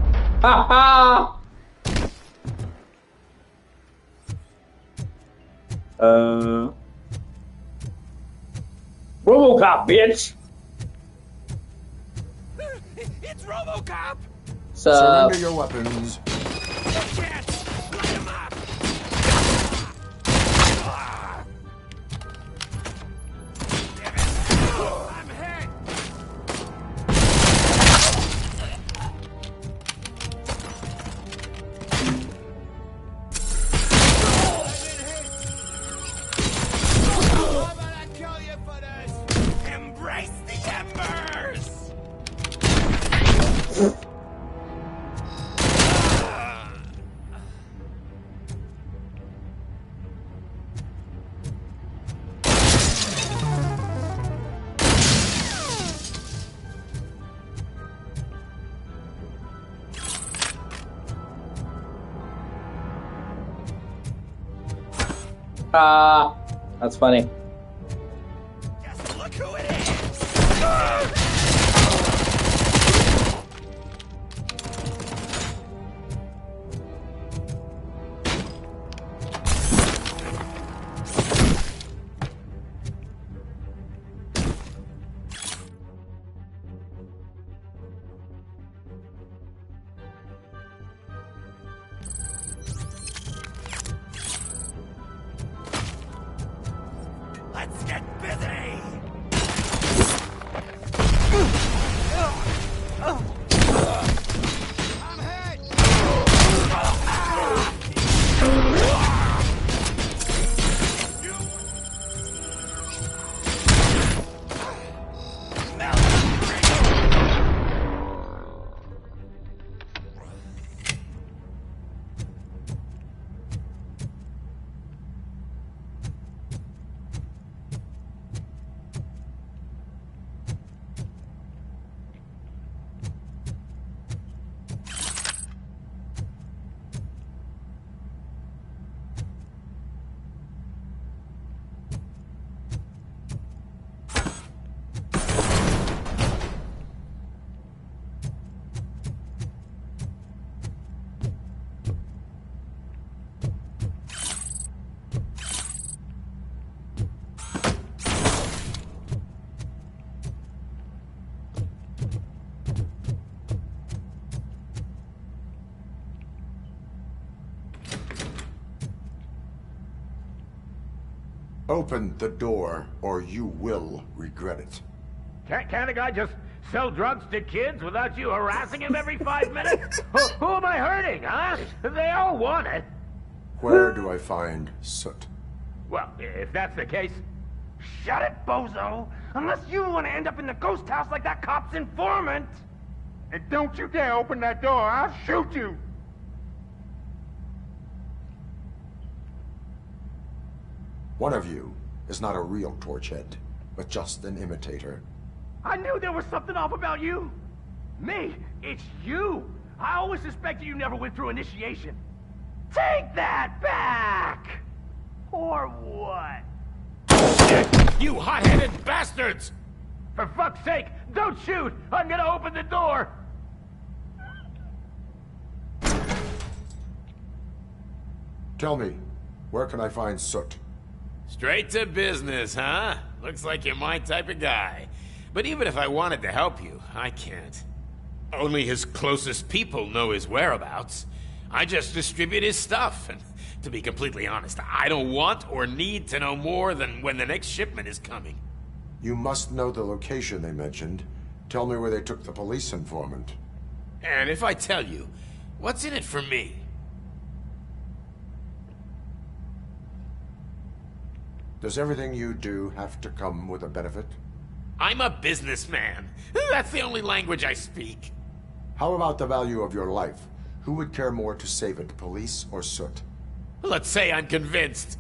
Robocop, bitch! It's Robocop! Surrender your weapons. That's funny. Just look who it is! Let's get busy! I'm hit! Open the door, or you will regret it. Can't a guy just sell drugs to kids without you harassing him every 5 minutes? Who am I hurting, huh? They all want it. Where do I find Soot? Well, if that's the case, shut it, bozo! Unless you want to end up in the ghost house like that cop's informant! And don't you dare open that door, I'll shoot you! One of you is not a real Torchhead, but just an imitator. I knew there was something off about you! Me? It's you! I always suspected you never went through initiation. Take that back! Or what? You hot-headed bastards! For fuck's sake, don't shoot! I'm gonna open the door! Tell me, where can I find Soot? Straight to business, huh? Looks like you're my type of guy. But even if I wanted to help you, I can't. Only his closest people know his whereabouts. I just distribute his stuff, and to be completely honest, I don't want or need to know more than when the next shipment is coming. You must know the location they mentioned. Tell me where they took the police informant. And if I tell you, what's in it for me? Does everything you do have to come with a benefit? I'm a businessman. That's the only language I speak. How about the value of your life? Who would care more to save it, police or Soot? Let's say I'm convinced.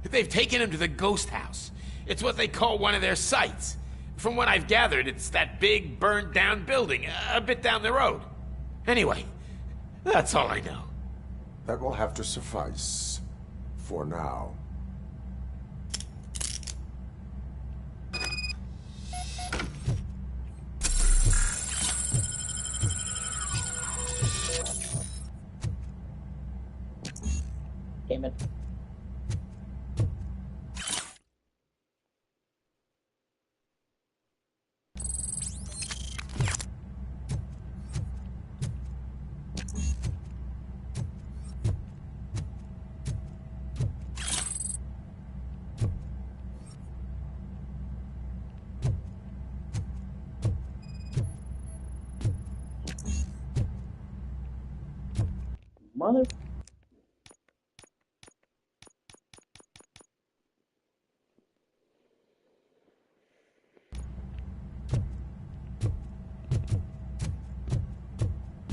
They've taken him to the ghost house. It's what they call one of their sites. From what I've gathered, it's that big, burned-down building a bit down the road. Anyway, that's all I know. That will have to suffice. For now. Damn it. Mother.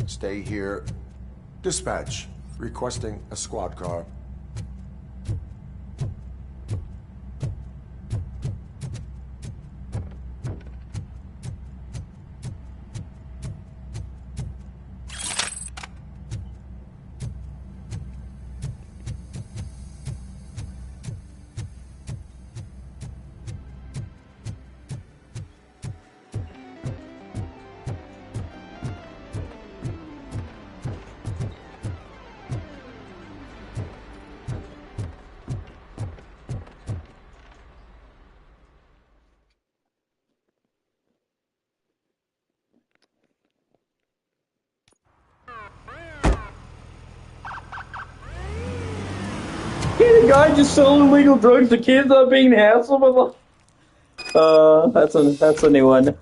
Stay here. Dispatch. Requesting a squad car. Can't a guy just sell illegal drugs to kids without being hassled with them? That's a new one.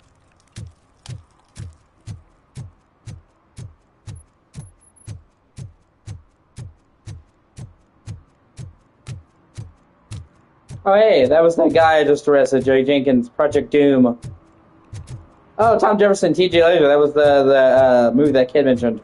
Oh hey, that was that guy I just arrested, Joey Jenkins, Project Doom. Oh, Tom Jefferson, T.J. Laser. That was the movie that kid mentioned.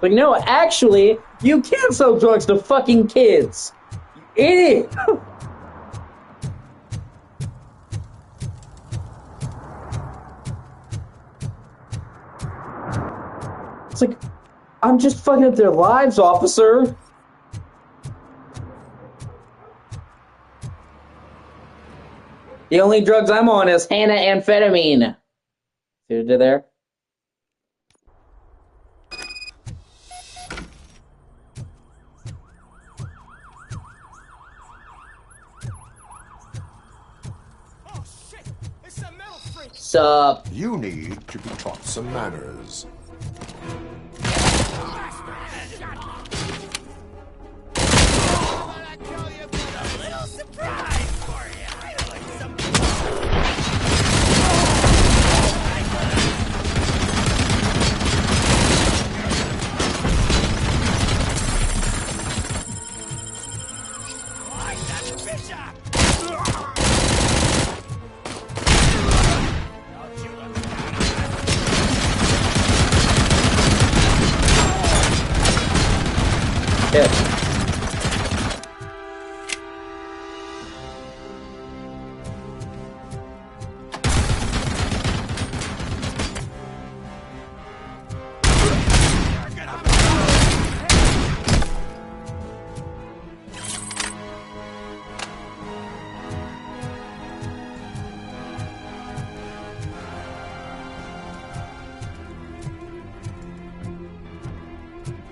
But no, actually, you can't sell drugs to fucking kids. You idiot. It's like, I'm just fucking up their lives, officer. The only drugs I'm on is amphetamine. See what I did there? Oh shit! It's a metal freak! Sup? You need to be taught some manners. Yeah.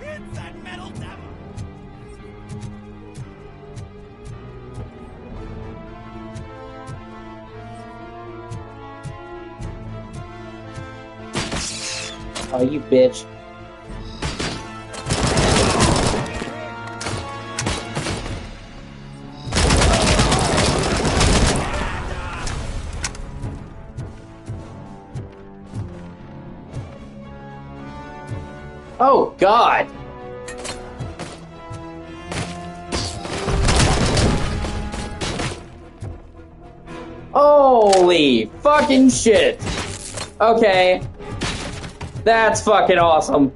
It's that metal devil! Oh, you bitch. Oh, God. Holy fucking shit. Okay. That's fucking awesome.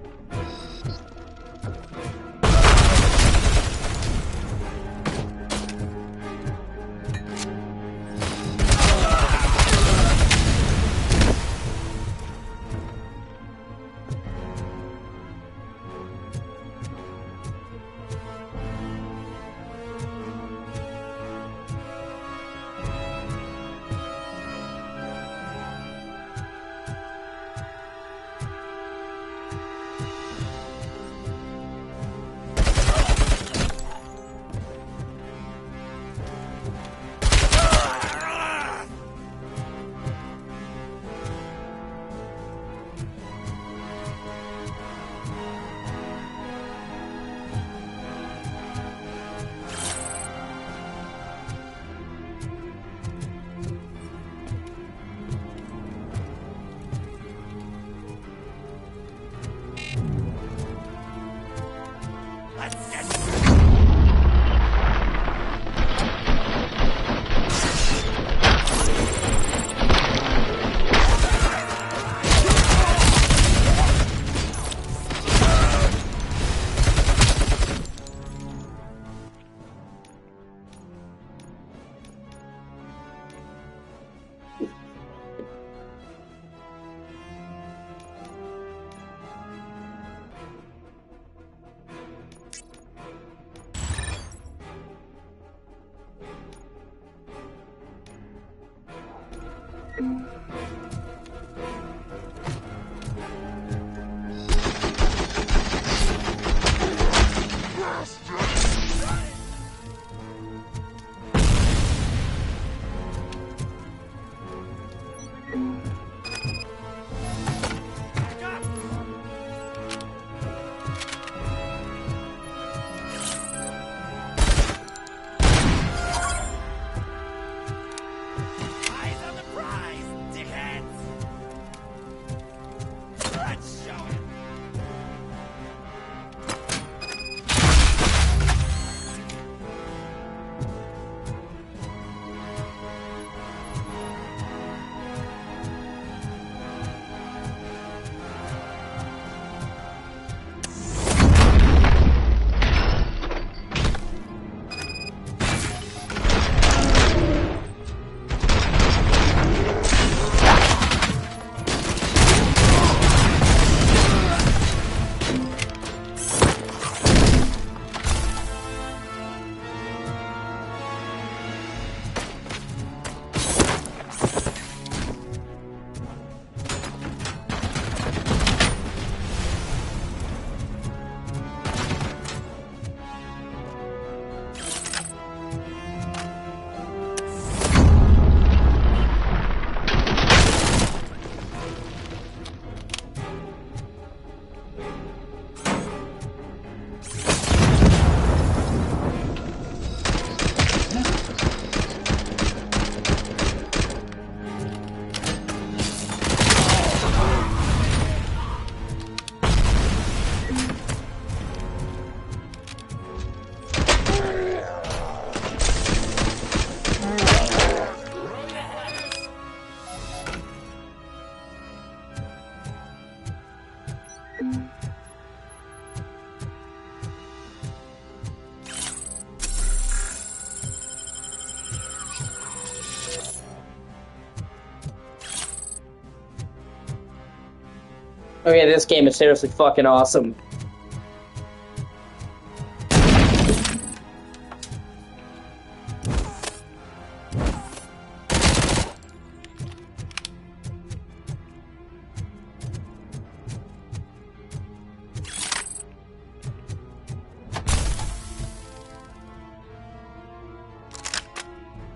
Okay, this game is seriously fucking awesome.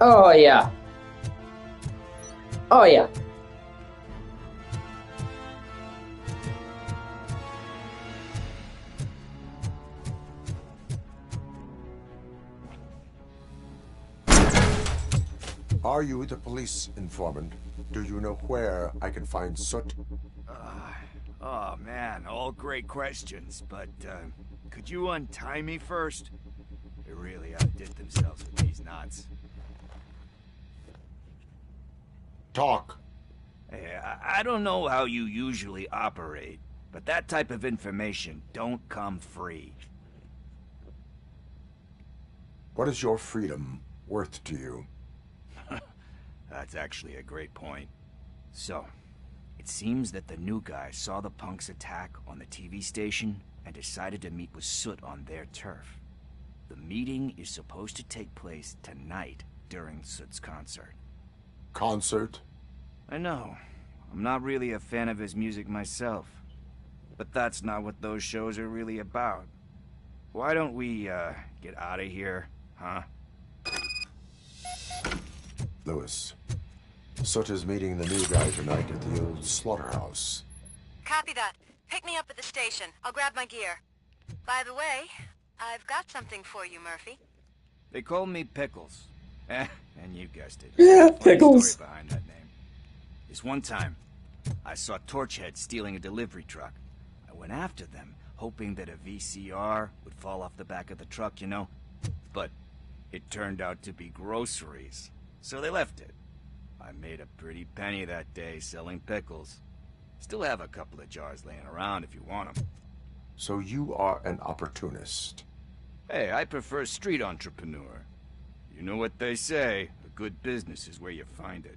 Oh yeah. Oh yeah. Are you the police informant? Do you know where I can find Soot? Oh man, all great questions, but could you untie me first? They really outdid themselves with these knots. Talk. Hey, I don't know how you usually operate, but that type of information don't come free. What is your freedom worth to you? That's actually a great point. So, it seems that the new guy saw the punks attack on the TV station and decided to meet with Soot on their turf. The meeting is supposed to take place tonight during Soot's concert. Concert? I know. I'm not really a fan of his music myself. But that's not what those shows are really about. Why don't we, get out of here, huh? Lewis, Soot is meeting the new guy tonight at the old slaughterhouse. Copy that. Pick me up at the station. I'll grab my gear. By the way, I've got something for you, Murphy. They call me Pickles. And you guessed it. Yeah, Funny Pickles. story behind that name. This one time, I saw Torchhead stealing a delivery truck. I went after them, hoping that a VCR would fall off the back of the truck, you know? But it turned out to be groceries, so they left it. I made a pretty penny that day selling pickles. Still have a couple of jars laying around if you want them. So you are an opportunist. Hey, I prefer street entrepreneur. You know what they say, a good business is where you find it.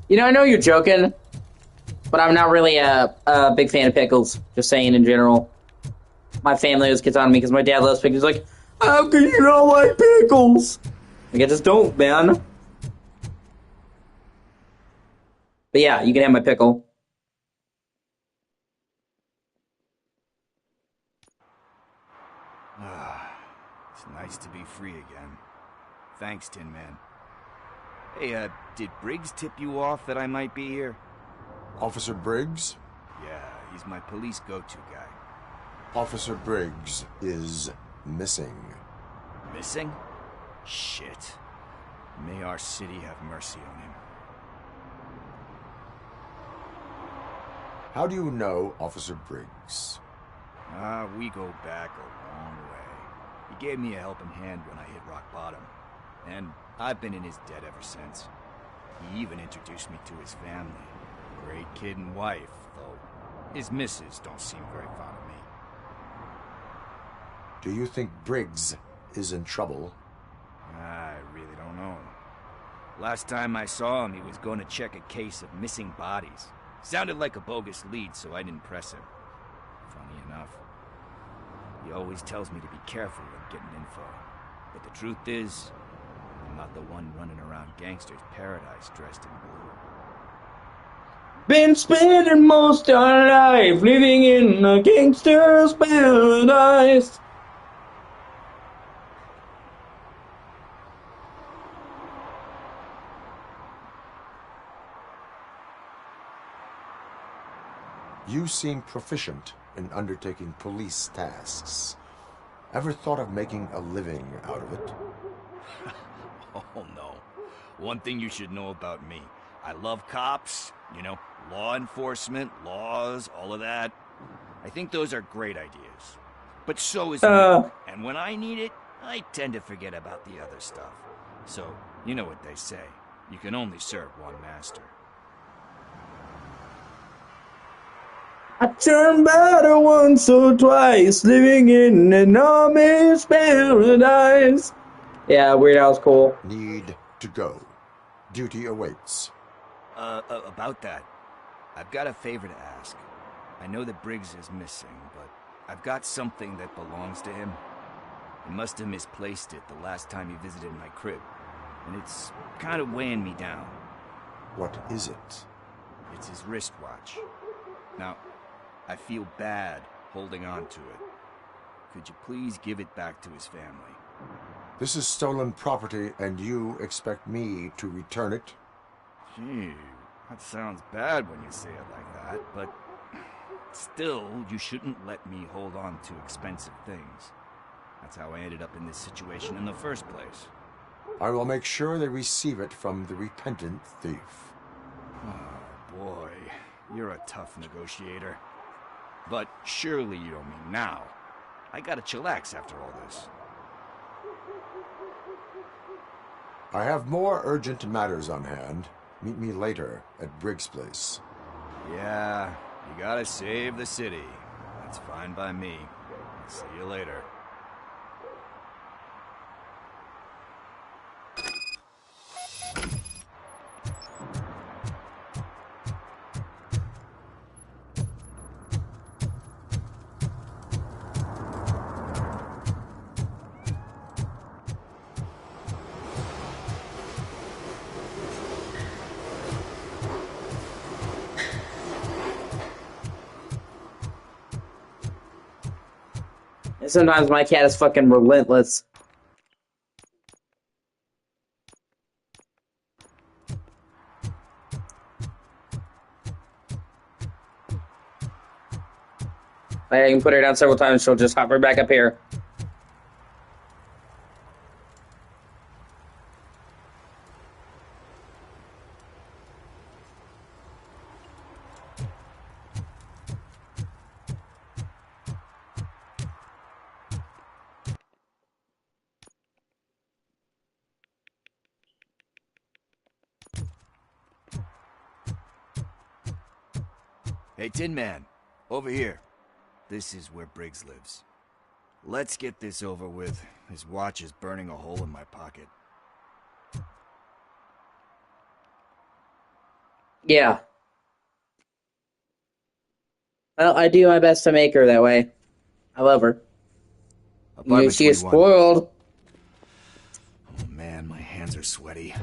You know, I know you're joking, but I'm not really a big fan of pickles. Just saying in general. My family always gets on me because my dad loves pickles. He's like, how can you not like pickles? Like, I just don't, man. But yeah, you can have my pickle. It's nice to be free again. Thanks, Tin Man. Hey, did Briggs tip you off that I might be here? Officer Briggs? Yeah, he's my police go-to guy. Officer Briggs is missing. Missing? Shit. May our city have mercy on him. How do you know Officer Briggs? We go back a long way. He gave me a helping hand when I hit rock bottom. And I've been in his debt ever since. He even introduced me to his family. Great kid and wife, though his missus don't seem very fond of me. Do you think Briggs is in trouble? I really don't know. Last time I saw him, he was going to check a case of missing bodies. Sounded like a bogus lead, so I didn't press him. Funny enough. He always tells me to be careful when getting info. But the truth is, I'm not the one running around gangster's paradise dressed in blue. Been spending most our life living in a gangster's paradise. You seem proficient in undertaking police tasks. Ever thought of making a living out of it? Oh no. One thing you should know about me. I love cops, you know, law enforcement, laws, all of that. I think those are great ideas. But so is me. And when I need it, I tend to forget about the other stuff. So, you know what they say. You can only serve one master. I turned better once or twice, living in an Amish paradise. Yeah, Weird Al's cool. Need to go. Duty awaits. About that, I've got a favor to ask. I know that Briggs is missing, but I've got something that belongs to him. He must have misplaced it the last time he visited my crib, and it's kind of weighing me down. What is it? It's his wristwatch. Now, I feel bad holding on to it. Could you please give it back to his family? This is stolen property, and you expect me to return it? Gee, that sounds bad when you say it like that, but still, you shouldn't let me hold on to expensive things. That's how I ended up in this situation in the first place. I will make sure they receive it from the repentant thief. Oh, boy. You're a tough negotiator. But surely you don't mean now. I gotta chillax after all this. I have more urgent matters on hand. Meet me later at Briggs' place. Yeah, you gotta save the city. That's fine by me. I'll see you later. Sometimes my cat is fucking relentless. I can put her down several times, she'll just hop right back up here. Hey, Tin Man, over here. This is where Briggs lives. Let's get this over with. His watch is burning a hole in my pocket. Yeah. Well, I do my best to make her that way. I love her. Apartment She is 21. spoiled. Oh man, my hands are sweaty.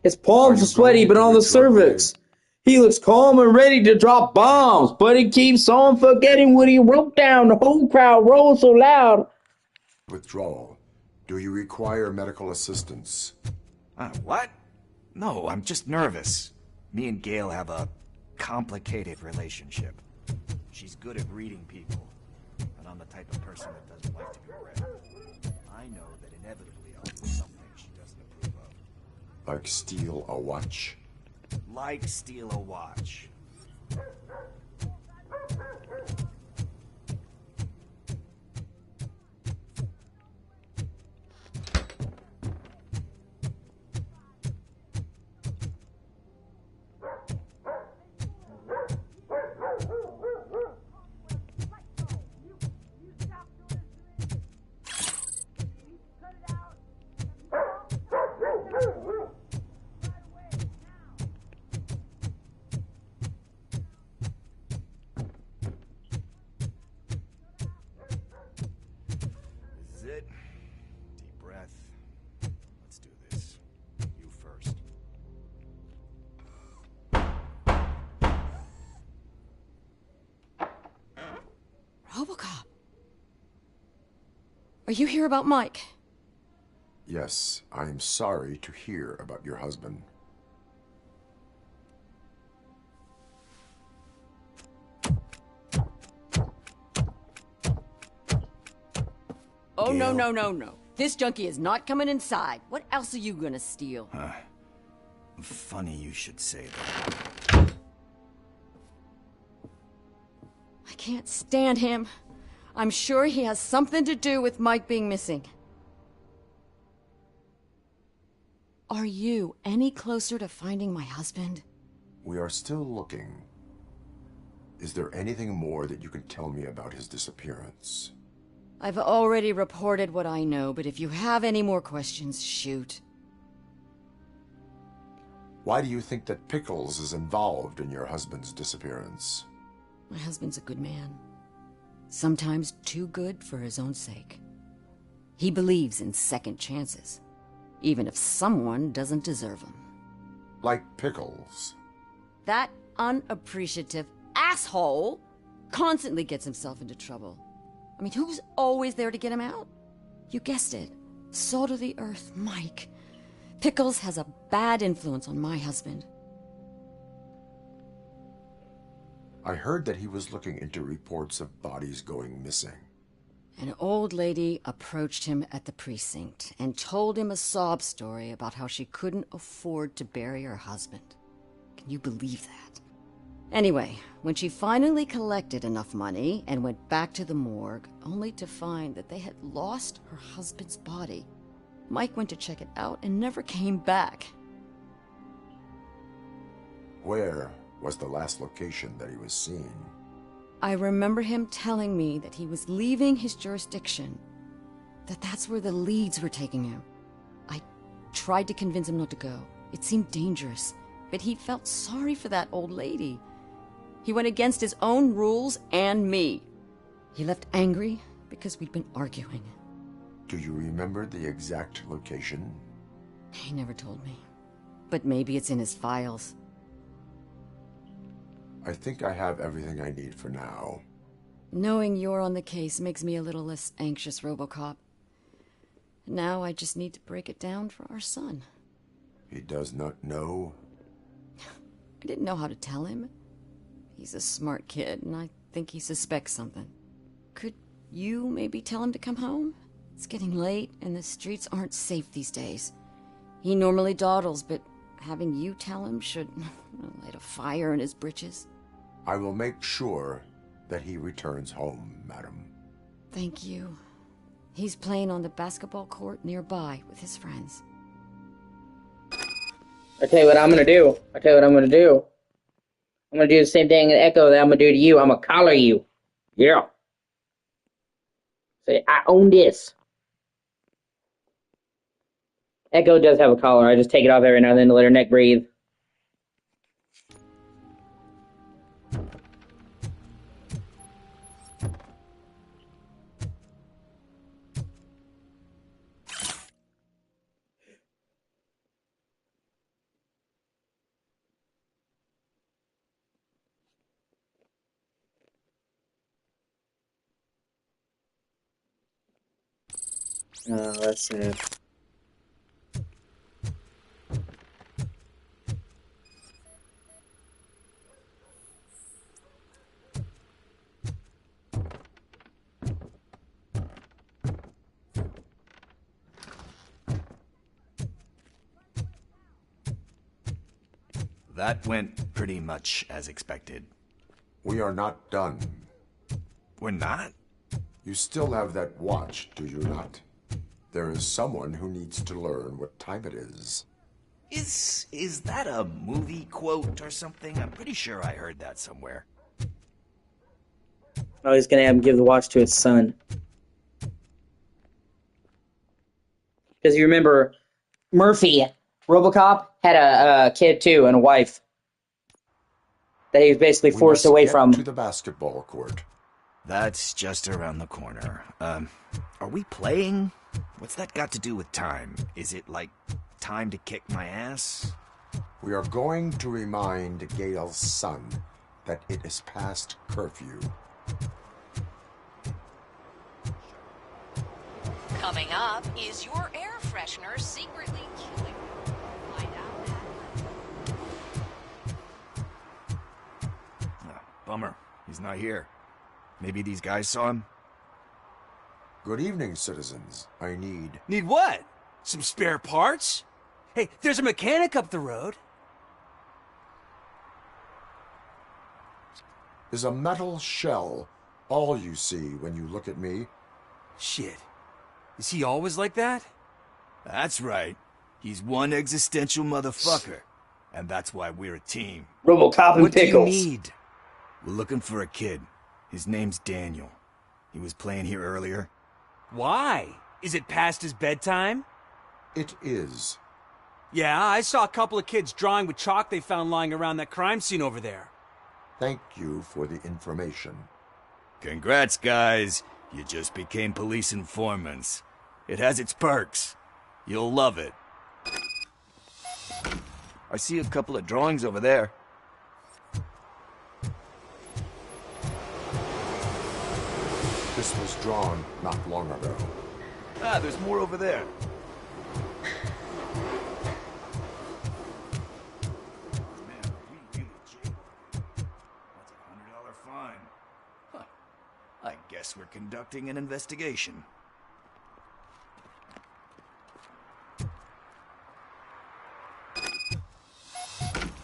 His palms are sweaty, but on the cervix. He looks calm and ready to drop bombs, but he keeps on forgetting what he wrote down. The whole crowd rolls so loud. Withdrawal. Do you require medical assistance? What? No, I'm just nervous. Me and Gail have a complicated relationship. She's good at reading people, and I'm the type of person that doesn't like to be read. I know that inevitably I'll do something she doesn't approve of. Like steal a watch? Like steal a watch. This is it. Deep breath. Let's do this. You first. Robocop. Are you here about Mike? Yes, I am sorry to hear about your husband. Oh, no. This junkie is not coming inside. What else are you gonna steal? Funny you should say that. I can't stand him. I'm sure he has something to do with Mike being missing. Are you any closer to finding my husband? We are still looking. Is there anything more that you can tell me about his disappearance? I've already reported what I know, but if you have any more questions, shoot. Why do you think that Pickles is involved in your husband's disappearance? My husband's a good man. Sometimes too good for his own sake. He believes in second chances, even if someone doesn't deserve them. Like Pickles. That unappreciative asshole constantly gets himself into trouble. I mean, who's always there to get him out? You guessed it. Salt of the earth, Mike. Pickles has a bad influence on my husband. I heard that he was looking into reports of bodies going missing. An old lady approached him at the precinct and told him a sob story about how she couldn't afford to bury her husband. Can you believe that? Anyway, when she finally collected enough money and went back to the morgue, only to find that they had lost her husband's body, Mike went to check it out and never came back. Where was the last location that he was seen? I remember him telling me that he was leaving his jurisdiction, that that's where the leads were taking him. I tried to convince him not to go. It seemed dangerous, but he felt sorry for that old lady. He went against his own rules and me. He left angry because we'd been arguing. Do you remember the exact location? He never told me, but maybe it's in his files. I think I have everything I need for now. Knowing you're on the case makes me a little less anxious, Robocop. Now I just need to break it down for our son. He does not know? I didn't know how to tell him. He's a smart kid, and I think he suspects something. Could you maybe tell him to come home? It's getting late, and the streets aren't safe these days. He normally dawdles, but having you tell him should light a fire in his britches. I will make sure that he returns home, madam. Thank you. He's playing on the basketball court nearby with his friends. I tell you what I'm gonna do. I'm gonna do the same thing in Echo that I'm gonna do to you. I'm gonna collar you. Yeah. Say, I own this. Echo does have a collar. I just take it off every now and then to let her neck breathe. Let's see. That went pretty much as expected. We are not done. We're not? You still have that watch, do you not? There is someone who needs to learn what time it is. Is that a movie quote or something? I'm pretty sure I heard that somewhere. Oh, he's gonna have him give the watch to his son. Because you remember, Murphy, Robocop, had a kid too and a wife that he was basically forced away from. To the basketball court. That's just around the corner. Are we playing? What's that got to do with time? Is it like time to kick my ass? We are going to remind Gail's son that it is past curfew. Coming up, is your air freshener secretly killing you? Find out Bummer. He's not here. Maybe these guys saw him? Good evening, citizens. I need... Need what? Some spare parts? Hey, there's a mechanic up the road. Is a metal shell all you see when you look at me? Shit. Is he always like that? That's right. He's one existential motherfucker. And that's why we're a team. Robocop and what Pickles. What do you need? We're looking for a kid. His name's Daniel. He was playing here earlier. Why? Is it past his bedtime? It is. Yeah, I saw a couple of kids drawing with chalk they found lying around that crime scene over there. Thank you for the information. Congrats, guys. You just became police informants. It has its perks. You'll love it. I see a couple of drawings over there. This was drawn not long ago. Ah, there's more over there. Man, we in the jail. That's a $100 fine. Huh. I guess we're conducting an investigation.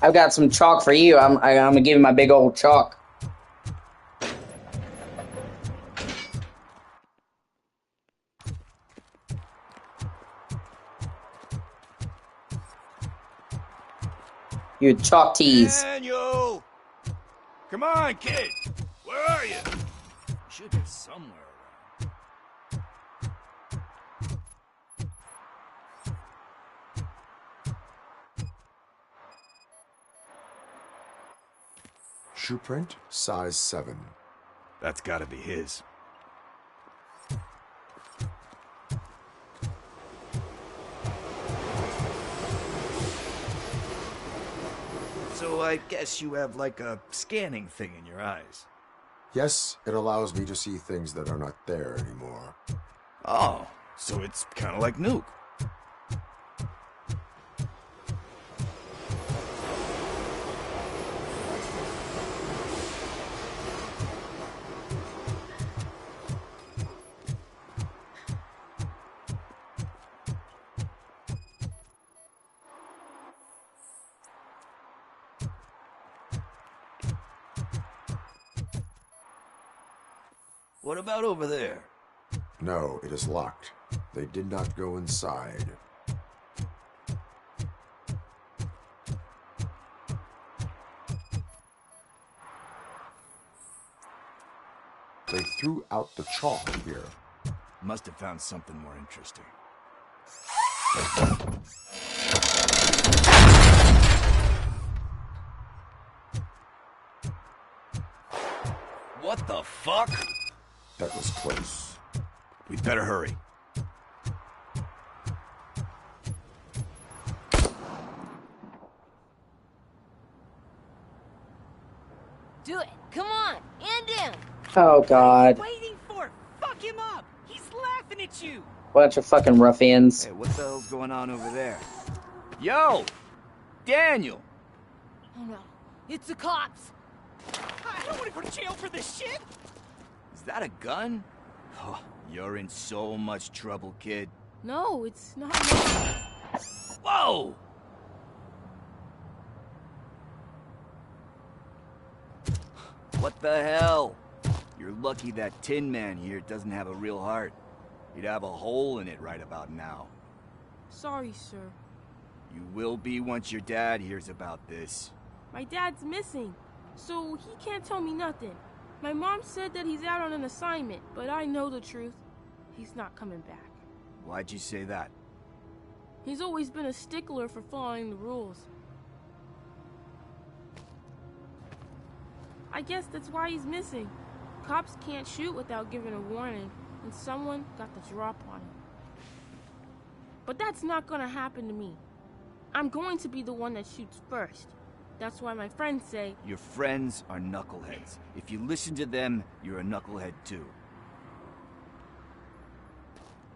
I've got some chalk for you. I'm gonna give you my big old chalk. You chalk tease. Daniel! Come on, kid! Where are you? You should be somewhere around. Shoe print, size 7. That's gotta be his. So I guess you have like a scanning thing in your eyes. Yes, it allows me to see things that are not there anymore. Oh, so it's kind of like Nuke. What about over there? No, it is locked. They did not go inside. They threw out the chalk here. Must have found something more interesting. What the fuck? That was close. We'd better hurry. Do it. Come on. End him. Oh God. Waiting for? Fuck him up. He's laughing at you. Bunch of fucking ruffians. Hey, what the hell's going on over there? Yo! Daniel! Oh no. It's the cops. I don't want to go to jail for this shit. Is that a gun? Oh, you're in so much trouble, kid. No, it's not. Whoa! What the hell? You're lucky that Tin Man here doesn't have a real heart. He'd have a hole in it right about now. Sorry, sir. You will be once your dad hears about this. My dad's missing, so he can't tell me nothing. My mom said that he's out on an assignment, but I know the truth. He's not coming back. Why'd you say that? He's always been a stickler for following the rules. I guess that's why he's missing. Cops can't shoot without giving a warning, and someone got the drop on him. But that's not gonna happen to me. I'm going to be the one that shoots first. That's why my friends say... Your friends are knuckleheads. If you listen to them, you're a knucklehead too.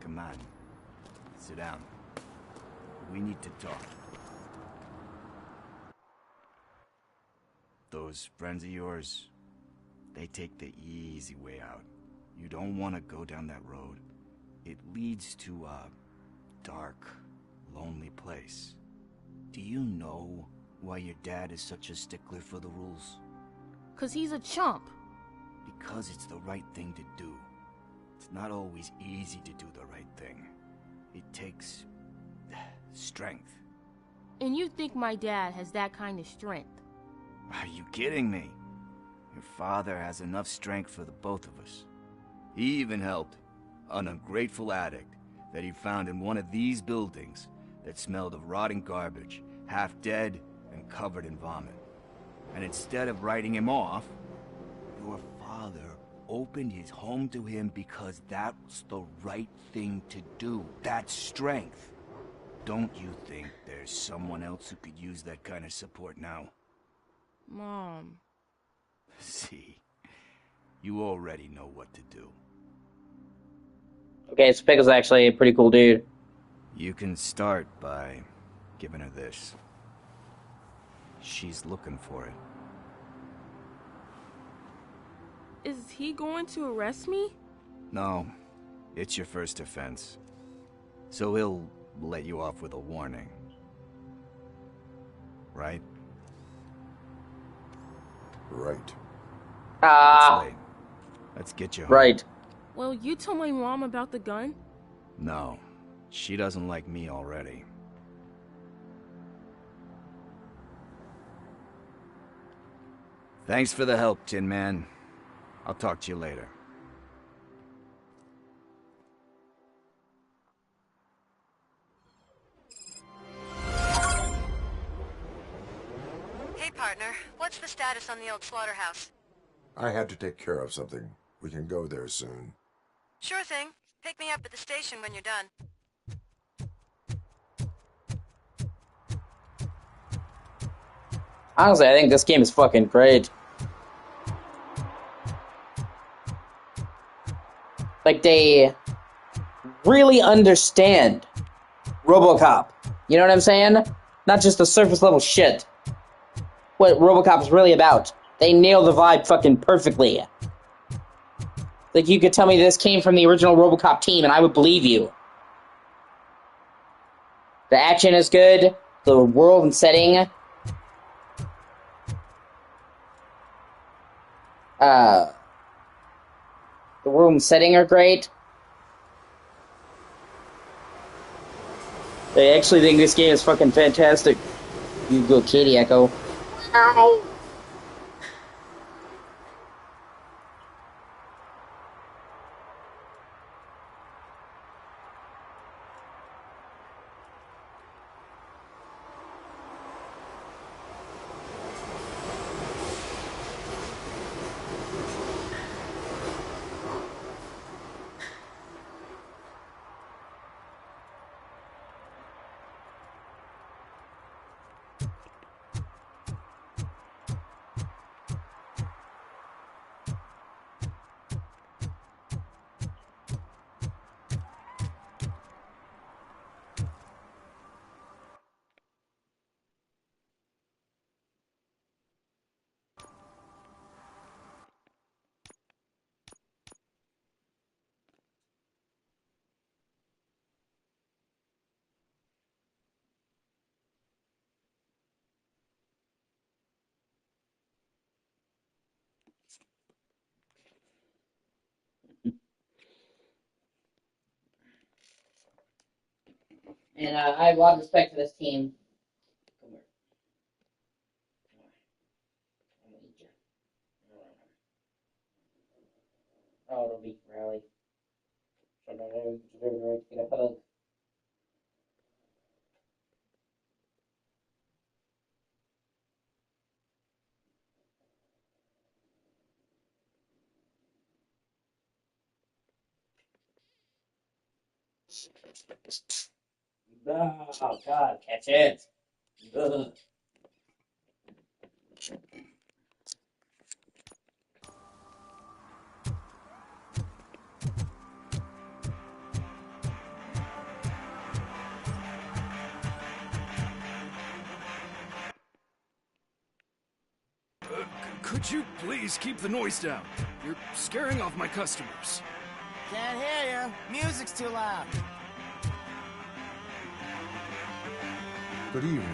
Come on. Sit down. We need to talk. Those friends of yours, they take the easy way out. You don't want to go down that road. It leads to a dark, lonely place. Do you know why your dad is such a stickler for the rules? 'Cause he's a chump. Because it's the right thing to do. It's not always easy to do the right thing. It takes strength. And you think my dad has that kind of strength? Are you kidding me? Your father has enough strength for the both of us. He even helped an ungrateful addict that he found in one of these buildings that smelled of rotting garbage, half dead and covered in vomit. And instead of writing him off, your father opened his home to him because that was the right thing to do. That's strength. Don't you think there's someone else who could use that kind of support now? Mom. See, you already know what to do. Okay, so Pickle's actually a pretty cool dude. You can start by giving her this. She's looking for it. Is he going to arrest me? No, it's your first offense. So he'll let you off with a warning. Right? Right. It's late. Let's get you home. Right. Well, you told my mom about the gun? No, she doesn't like me already. Thanks for the help, Tin Man. I'll talk to you later. Hey, partner. What's the status on the old slaughterhouse? I had to take care of something. We can go there soon. Sure thing. Pick me up at the station when you're done. Honestly, I think this game is fucking great. Like, they really understand Robocop. You know what I'm saying? Not just the surface level shit. What Robocop is really about. They nail the vibe fucking perfectly. Like, you could tell me this came from the original Robocop team, and I would believe you. The action is good. The world and setting. The world and setting are great. I actually think this game is fucking fantastic. You go, Kitty Echo. Ow. And I have a lot of respect for this team. Come here. I'm gonna eat you. Oh, it'll be rally. Get a hug. Oh, God, catch it. Ugh. Could you please keep the noise down? You're scaring off my customers. Can't hear you. Music's too loud. Good evening.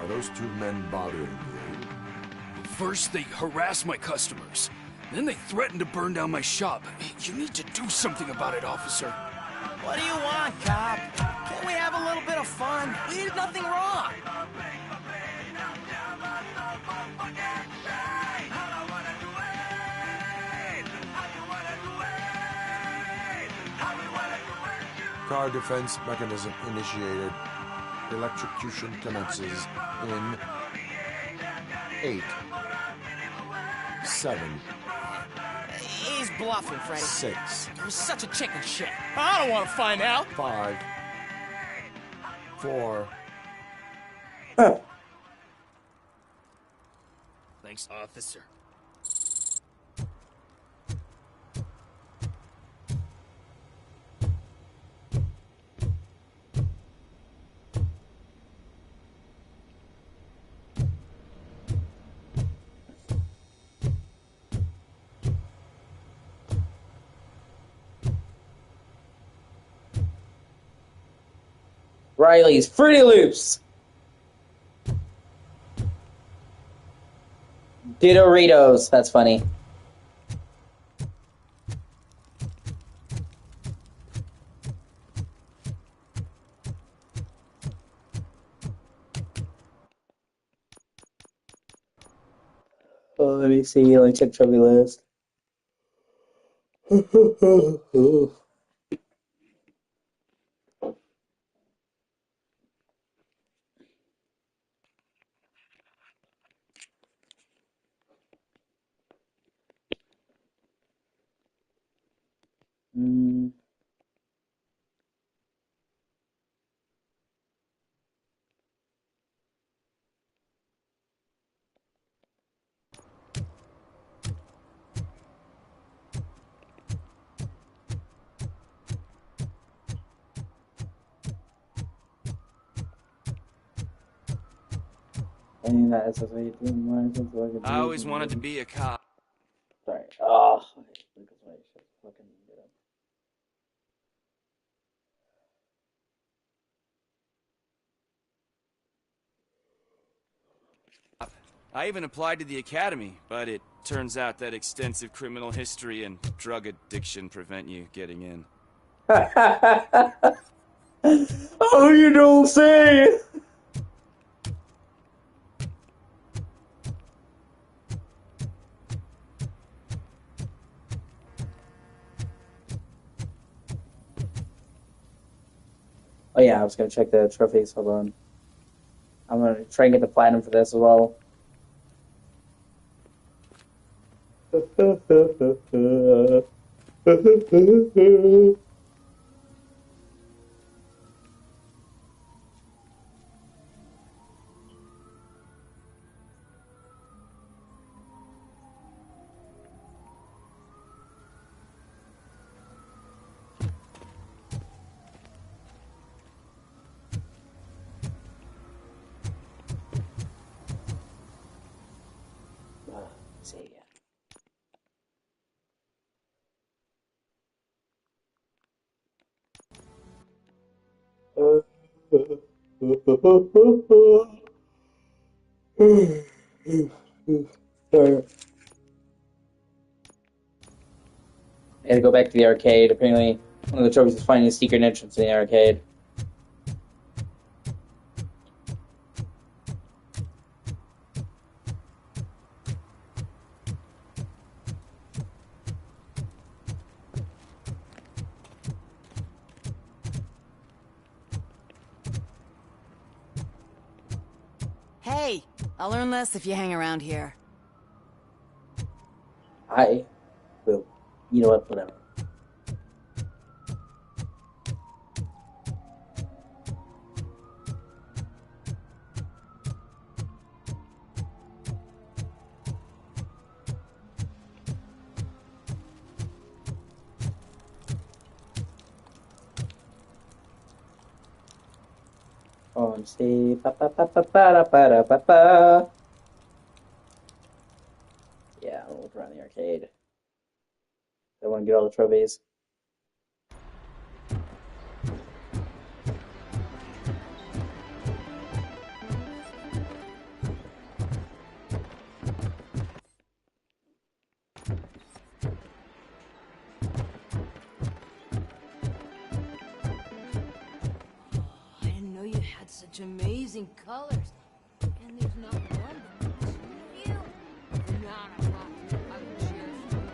Are those two men bothering you? First, they harass my customers. Then they threaten to burn down my shop. You need to do something about it, officer. What do you want, cop? Can't we have a little bit of fun? We did nothing wrong. car defense mechanism initiated. Electrocution commences in 8, 7, He's bluffing, Freddy. 6. You're such a chicken shit. I don't want to find out. 5, 4. Thanks, officer. Riley's Fruity Loops. Doritos. That's funny. Oh, let me see. Let me check trophy list. I always wanted to be a cop. Sorry. Oh, I even applied to the academy, but it turns out that extensive criminal history and drug addiction prevent you getting in. Oh, you don't say! Oh yeah, I was gonna check the trophies. Hold on. I'm gonna try and get the platinum for this as well. Sorry. I had to go back to the arcade. Apparently, one of the trophies is finding a secret entrance in the arcade. Hey, I'll learn less if you hang around here. I will. You know what? Whatever. O.C.G. Yeah, I'll look around the arcade. I want to get all the trophies. I didn't know you had such amazing colors. And there's not one that's you. Not a lot. I would cheer for you.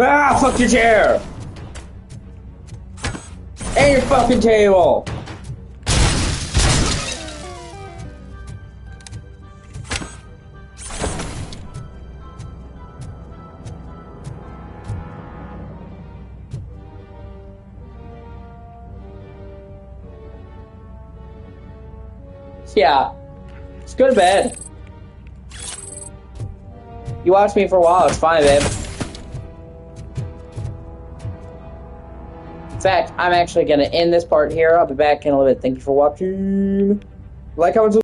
Ah, fuck your chair! And your fucking table! Yeah. Just go to bed. You watched me for a while, it's fine, babe. In fact, I'm actually gonna end this part here. I'll be back in a little bit. Thank you for watching. Like, comment,